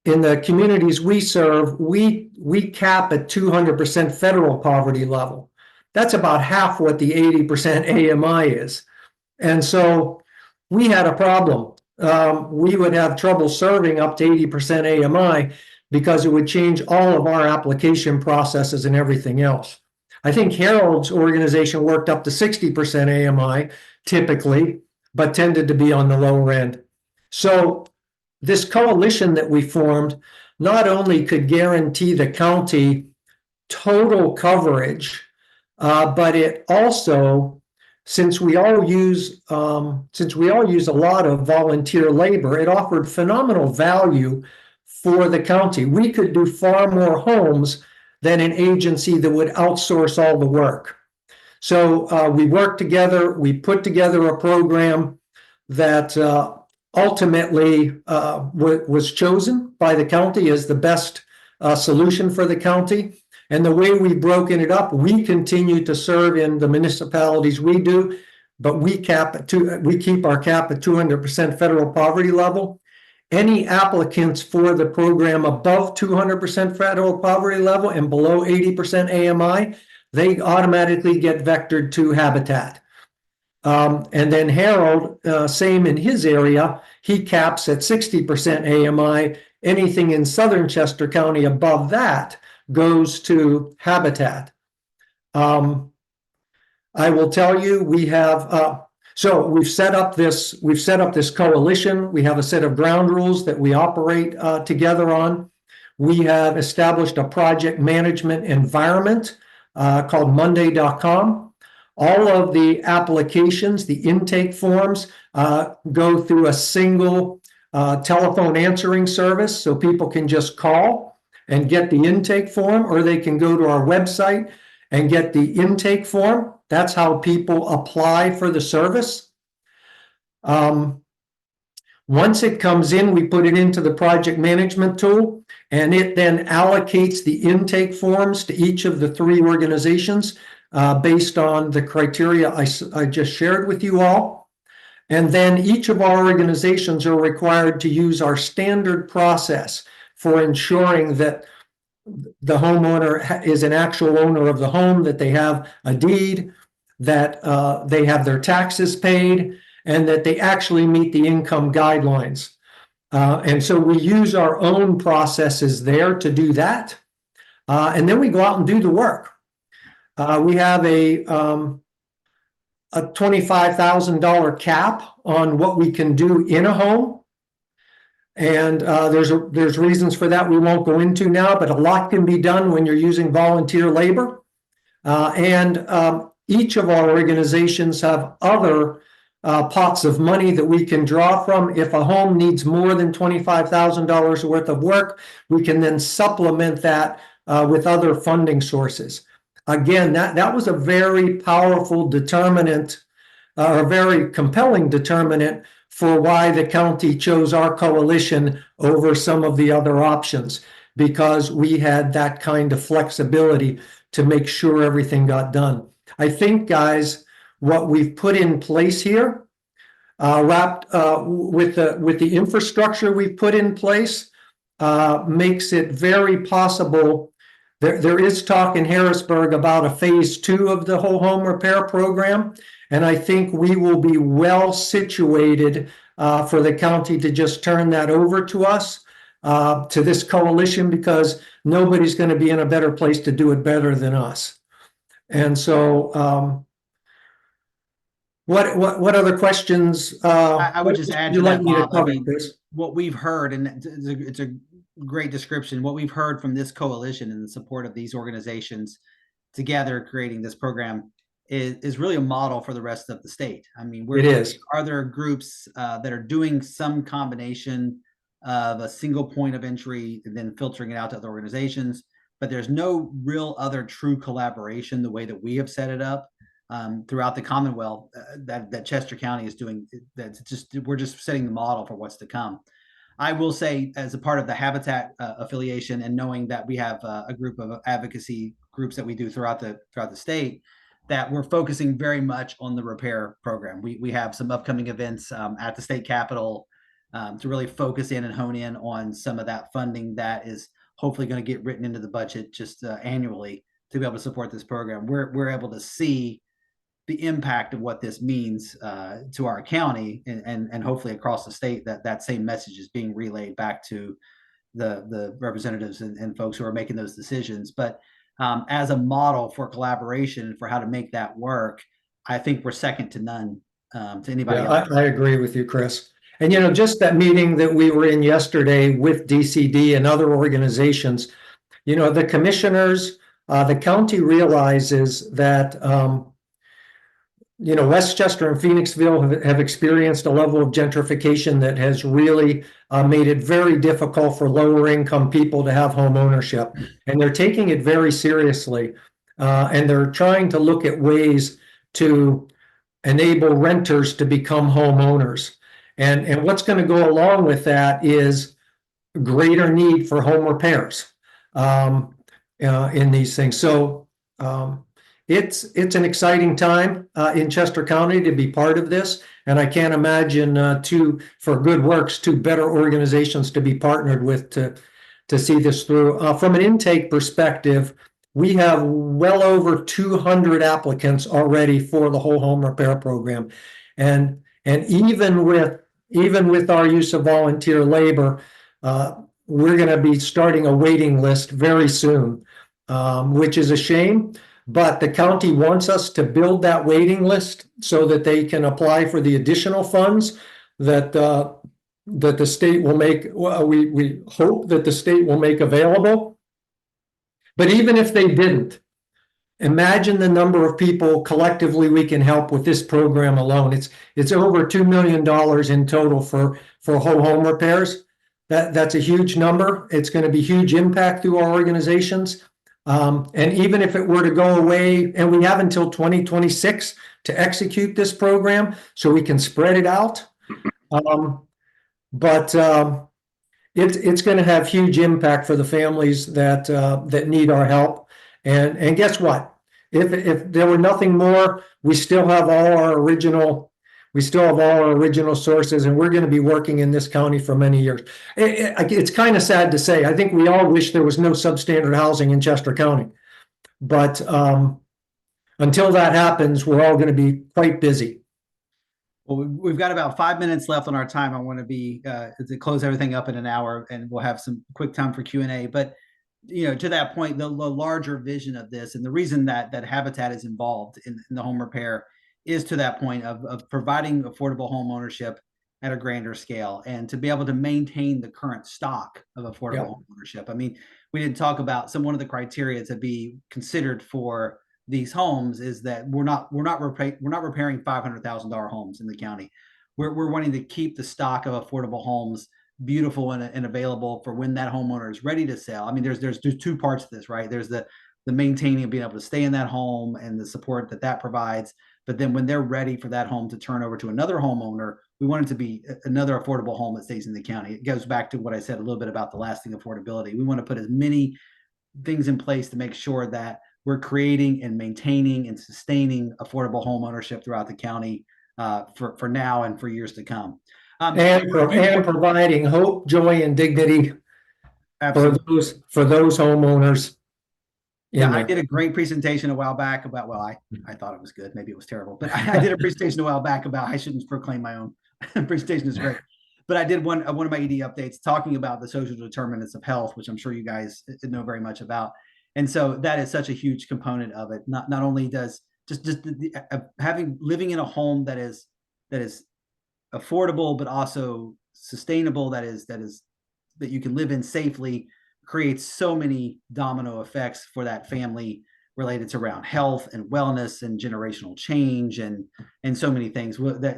[SPEAKER 3] in the communities we serve, we cap at 200% federal poverty level. That's about half what the 80% AMI is. And so we had a problem. We would have trouble serving up to 80% AMI because it would change all of our application processes and everything else. I think Harold's organization worked up to 60% AMI typically, but tended to be on the lower end. So this coalition that we formed not only could guarantee the county total coverage, but it also, since we all use a lot of volunteer labor, it offered phenomenal value for the county. We could do far more homes than an agency that would outsource all the work. So we worked together, we put together a program that ultimately was chosen by the county as the best solution for the county. And the way we've broken it up, we continue to serve in the municipalities we do, but we keep our cap at 200% federal poverty level. Any applicants for the program above 200% federal poverty level and below 80% AMI, they automatically get vectored to Habitat. And then Harold, same in his area, he caps at 60% AMI. Anything in southern Chester County above that goes to Habitat. I will tell you, we have so we've set up this coalition. We have a set of ground rules that we operate together on. We have established a project management environment called Monday.com. All of the applications, the intake forms, go through a single telephone answering service, so people can just call and get the intake form, or they can go to our website and get the intake form. That's how people apply for the service. Once it comes in, we put it into the project management tool, and it then allocates the intake forms to each of the 3 organizations based on the criteria I just shared with you all. And then each of our organizations are required to use our standard process for ensuring that the homeowner is an actual owner of the home, that they have a deed, that they have their taxes paid, and that they actually meet the income guidelines. And so we use our own processes there to do that. And then we go out and do the work. We have a $25,000 cap on what we can do in a home. And there's reasons for that we won't go into now, but a lot can be done when you're using volunteer labor. And each of our organizations have other pots of money that we can draw from. If a home needs more than $25,000 worth of work, we can then supplement that with other funding sources. Again, that was a very powerful determinant, or a very compelling determinant for why the county chose our coalition over some of the other options, because we had that kind of flexibility to make sure everything got done. I think, guys, what we've put in place here, wrapped with the infrastructure we've put in place, makes it very possible. There is talk in Harrisburg about a phase 2 of the whole home repair program, and I think we will be well situated for the county to just turn that over to us, to this coalition, because nobody's going to be in a better place to do it better than us. And so, what other questions?
[SPEAKER 1] I would just add to
[SPEAKER 3] you'd like
[SPEAKER 1] that,
[SPEAKER 3] me to
[SPEAKER 1] Bob, I
[SPEAKER 3] cover,
[SPEAKER 1] mean,
[SPEAKER 3] Chris?
[SPEAKER 1] what we've heard, and it's a great description, what we've heard from this coalition and the support of these organizations together creating this program is really a model for the rest of the state. I mean,
[SPEAKER 3] It is.
[SPEAKER 1] are there groups that are doing some combination of a single point of entry and then filtering it out to other organizations, but there's no real other true collaboration the way that we have set it up throughout the Commonwealth that Chester County is doing. That's just, we're just setting the model for what's to come. I will say, as a part of the Habitat affiliation, and knowing that we have a group of advocacy groups that we do throughout the state, that we're focusing very much on the repair program. We have some upcoming events at the state capitol to really focus in and hone in on some of that funding that is hopefully going to get written into the budget just annually to be able to support this program. We're able to see the impact of what this means to our county, and hopefully across the state, that same message is being relayed back to the representatives and folks who are making those decisions. But as a model for collaboration for how to make that work, I think we're second to none to anybody else.
[SPEAKER 3] I agree with you, Chris. And, you know, just that meeting that we were in yesterday with DCD and other organizations, you know, the commissioners, the county realizes that, you know, Westchester and Phoenixville have experienced a level of gentrification that has really made it very difficult for lower income people to have home ownership. And they're taking it very seriously. And they're trying to look at ways to enable renters to become homeowners. And what's going to go along with that is greater need for home repairs in these things. So it's an exciting time in Chester County to be part of this. And I can't imagine for Good Works, 2 better organizations to be partnered with to see this through. From an intake perspective, we have well over 200 applicants already for the whole home repair program. And even with our use of volunteer labor, we're going to be starting a waiting list very soon, which is a shame. But the county wants us to build that waiting list so that they can apply for the additional funds that the state will make. We hope that the state will make available. But even if they didn't, Imagine the number of people collectively we can help with this program alone. It's over $2 million in total for whole home repairs. That's a huge number. It's going to be huge impact through our organizations. And even if it were to go away, and we have until 2026 to execute this program, so we can spread it out. But it's going to have huge impact for the families that need our help. And guess what? If there were nothing more, we still have all our original sources, and we're going to be working in this county for many years. It's kind of sad to say. I think we all wish there was no substandard housing in Chester County, but until that happens, we're all going to be quite busy.
[SPEAKER 1] Well, we've got about 5 minutes left on our time. I want to be to close everything up in an hour, and we'll have some quick time for Q&A. But to that point, the larger vision of this, and the reason that Habitat is involved in the home repair, is to that point of providing affordable home ownership at a grander scale, and to be able to maintain the current stock of affordable home ownership. I mean, we didn't talk about one of the criteria to be considered for these homes is that we're not repairing $500,000 homes in the county. We're wanting to keep the stock of affordable homes beautiful and available for when that homeowner is ready to sell. I mean, there's two parts of this, right? There's the maintaining of being able to stay in that home and the support that provides. But then when they're ready for that home to turn over to another homeowner, we want it to be another affordable home that stays in the county. It goes back to what I said a little bit about the lasting affordability. We want to put as many things in place to make sure that we're creating and maintaining and sustaining affordable home ownership throughout the county for now and for years to come.
[SPEAKER 3] And providing hope, joy, and dignity for those homeowners.
[SPEAKER 1] Yeah, I did a great presentation a while back about, I thought it was good. Maybe it was terrible, but I did a presentation a while back about, I shouldn't proclaim my own presentation is great. But I did one of my ED updates talking about the social determinants of health, which I'm sure you guys know very much about. And so that is such a huge component of it. Not only does just living in a home that is affordable, but also sustainable, that you can live in safely, creates so many domino effects for that family related to around health and wellness and generational change and so many things. That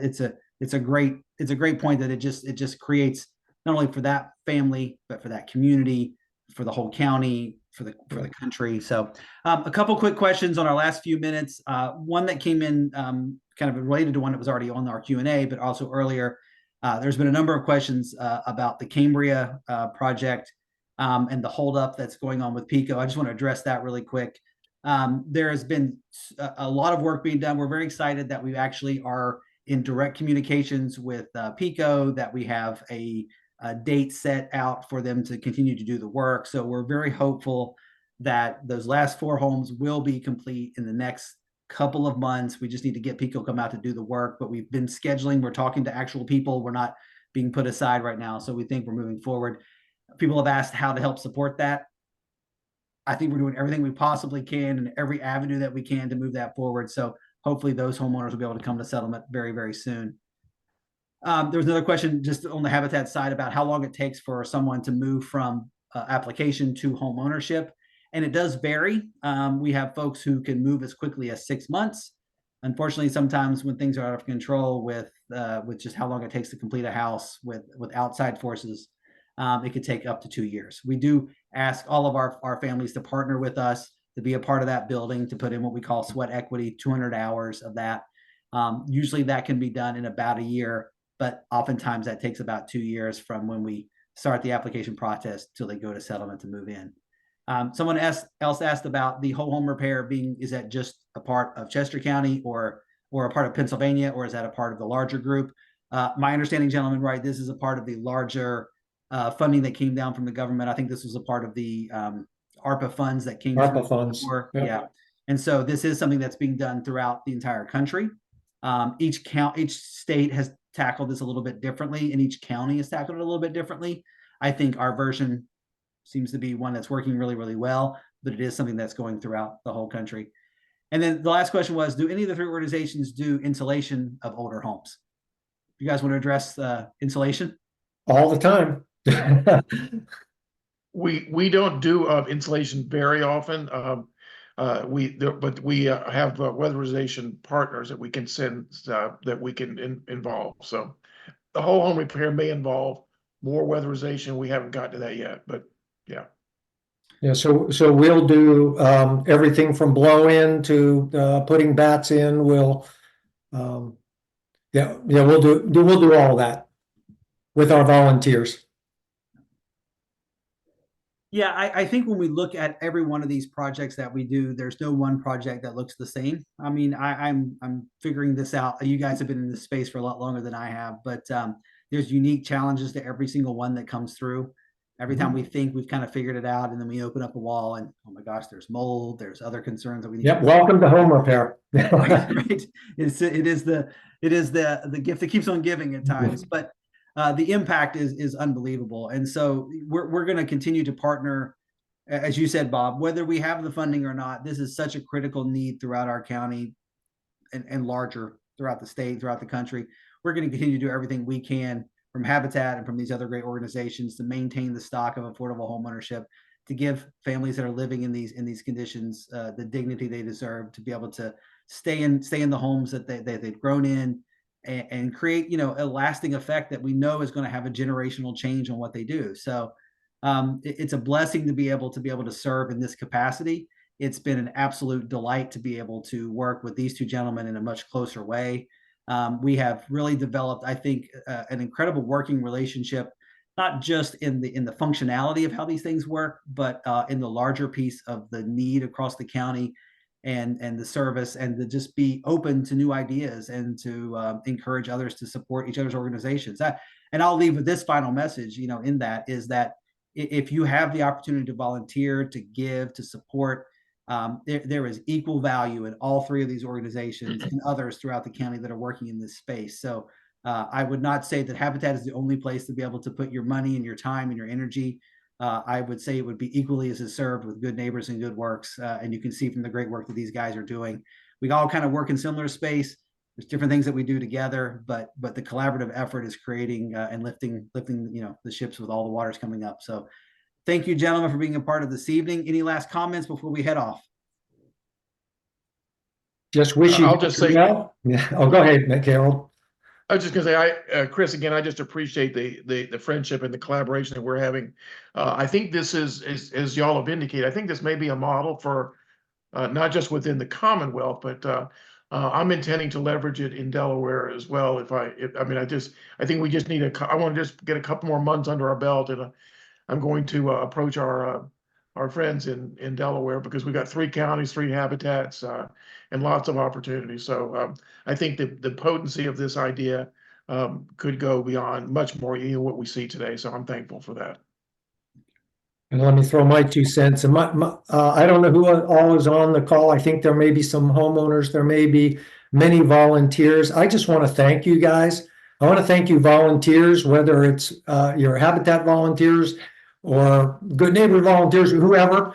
[SPEAKER 1] it's a great point that it just creates not only for that family, but for that community, for the whole county, for the country. So a couple quick questions on our last few minutes. One that came in kind of related to one that was already on our Q&A, but also earlier, there's been a number of questions about the Cambria project and the holdup that's going on with PECO. I just want to address that really quick. There has been a lot of work being done. We're very excited that we actually are in direct communications with PECO, that we have a date set out for them to continue to do the work. So we're very hopeful that those last 4 homes will be complete in the next couple of months. We just need to get PECO come out to do the work, but we've been scheduling, we're talking to actual people. We're not being put aside right now. So we think we're moving forward. People have asked how to help support that. I think we're doing everything we possibly can and every avenue that we can to move that forward. So hopefully those homeowners will be able to come to settlement very, very soon. There was another question just on the Habitat side about how long it takes for someone to move from application to home ownership. And it does vary. We have folks who can move as quickly as 6 months. Unfortunately, sometimes when things are out of control with just how long it takes to complete a house with outside forces, it could take up to 2 years. We do ask all of our families to partner with us to be a part of that building, to put in what we call sweat equity, 200 hours of that. Usually that can be done in about a year, but oftentimes that takes about 2 years from when we start the application process till they go to settlement to move in. Someone else asked about the whole home repair is that just a part of Chester County or a part of Pennsylvania, or is that a part of the larger group? My understanding, gentlemen, right, this is a part of the larger funding that came down from the government. I think this was a part of the ARPA funds that came through before. Yeah. And so this is something that's being done throughout the entire country. Each state has tackled this a little bit differently, and each county has tackled it a little bit differently. I think our version seems to be one that's working really, really well, but it is something that's going throughout the whole country. And then the last question was, do any of the 3 organizations do insulation of older homes? You guys want to address insulation?
[SPEAKER 3] All the time.
[SPEAKER 2] We don't do insulation very often. but we have weatherization partners that we can send, that we can involve. So the whole home repair may involve more weatherization. We haven't gotten to that yet, but yeah.
[SPEAKER 3] Yeah, so we'll do everything from blow in to putting bats in. We'll we'll do all that with our volunteers.
[SPEAKER 1] Yeah, I think when we look at every one of these projects that we do, there's no one project that looks the same. I mean, I'm figuring this out. You guys have been in this space for a lot longer than I have, but there's unique challenges to every single one that comes through. Every time we think we've kind of figured it out, and then we open up a wall, and oh my gosh, there's mold, there's other concerns that we need.
[SPEAKER 3] Yep, welcome to home repair.
[SPEAKER 1] Right. It is the gift that keeps on giving at times, but the impact is unbelievable. And so we're going to continue to partner, as you said, Bob, whether we have the funding or not. This is such a critical need throughout our county and larger throughout the state, throughout the country. We're going to continue to do everything we can from Habitat and from these other great organizations to maintain the stock of affordable homeownership, to give families that are living in these conditions the dignity they deserve, to be able to stay in the homes that they've grown in, and create, you know, a lasting effect that we know is going to have a generational change on what they do. So it's a blessing to be able to serve in this capacity. It's been an absolute delight to be able to work with these two gentlemen in a much closer way. We have really developed, I think, an incredible working relationship, not just in the functionality of how these things work, but in the larger piece of the need across the county and the service, and to just be open to new ideas and to encourage others to support each other's organizations. And I'll leave with this final message, you know, in that is that if you have the opportunity to volunteer, to give, to support, there is equal value in all three of these organizations and others throughout the county that are working in this space. So I would not say that Habitat is the only place to be able to put your money and your time and your energy. I would say it would be equally as served with Good Neighbors and Good Works. And you can see from the great work that these guys are doing. We all kind of work in similar space. There's different things that we do together, but the collaborative effort is creating and lifting, you know, the ships with all the waters coming up. So thank you, gentlemen, for being a part of this evening. Any last comments before we head off?
[SPEAKER 3] Just wish you.
[SPEAKER 2] I'll just say.
[SPEAKER 3] Yeah. Oh, go ahead, Carol.
[SPEAKER 2] I was just gonna say, Chris, again, I just appreciate the friendship and the collaboration that we're having. I think this is, as y'all have indicated, I think this may be a model for not just within the Commonwealth, but I'm intending to leverage it in Delaware as well. I think we just need I want to just get a couple more months under our belt, and I'm going to approach our friends in Delaware, because we've got 3 counties, 3 habitats, and lots of opportunities. So I think the potency of this idea could go beyond much more what we see today. So I'm thankful for that.
[SPEAKER 3] And let me throw my 2 cents. And I don't know who all is on the call. I think there may be some homeowners. There may be many volunteers. I just want to thank you guys. I want to thank you volunteers, whether it's your Habitat volunteers or Good Neighbor volunteers or whoever,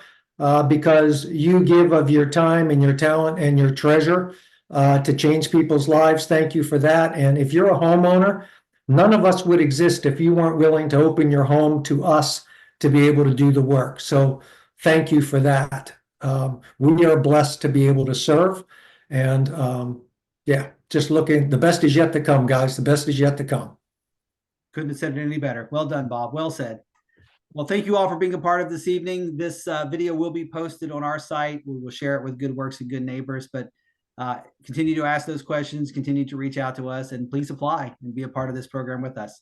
[SPEAKER 3] because you give of your time and your talent and your treasure to change people's lives. Thank you for that. And if you're a homeowner, none of us would exist if you weren't willing to open your home to us to be able to do the work. So thank you for that. We are blessed to be able to serve. And just looking, the best is yet to come, guys. The best is yet to come.
[SPEAKER 1] Couldn't have said it any better. Well done, Bob. Well said. Well, thank you all for being a part of this evening. This video will be posted on our site. We will share it with Good Works and Good Neighbors, but continue to ask those questions, continue to reach out to us, and please apply and be a part of this program with us.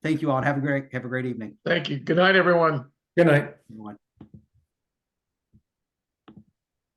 [SPEAKER 1] Thank you all, and have a great evening.
[SPEAKER 2] Thank you. Good night, everyone.
[SPEAKER 3] Good night.
[SPEAKER 1] Everyone.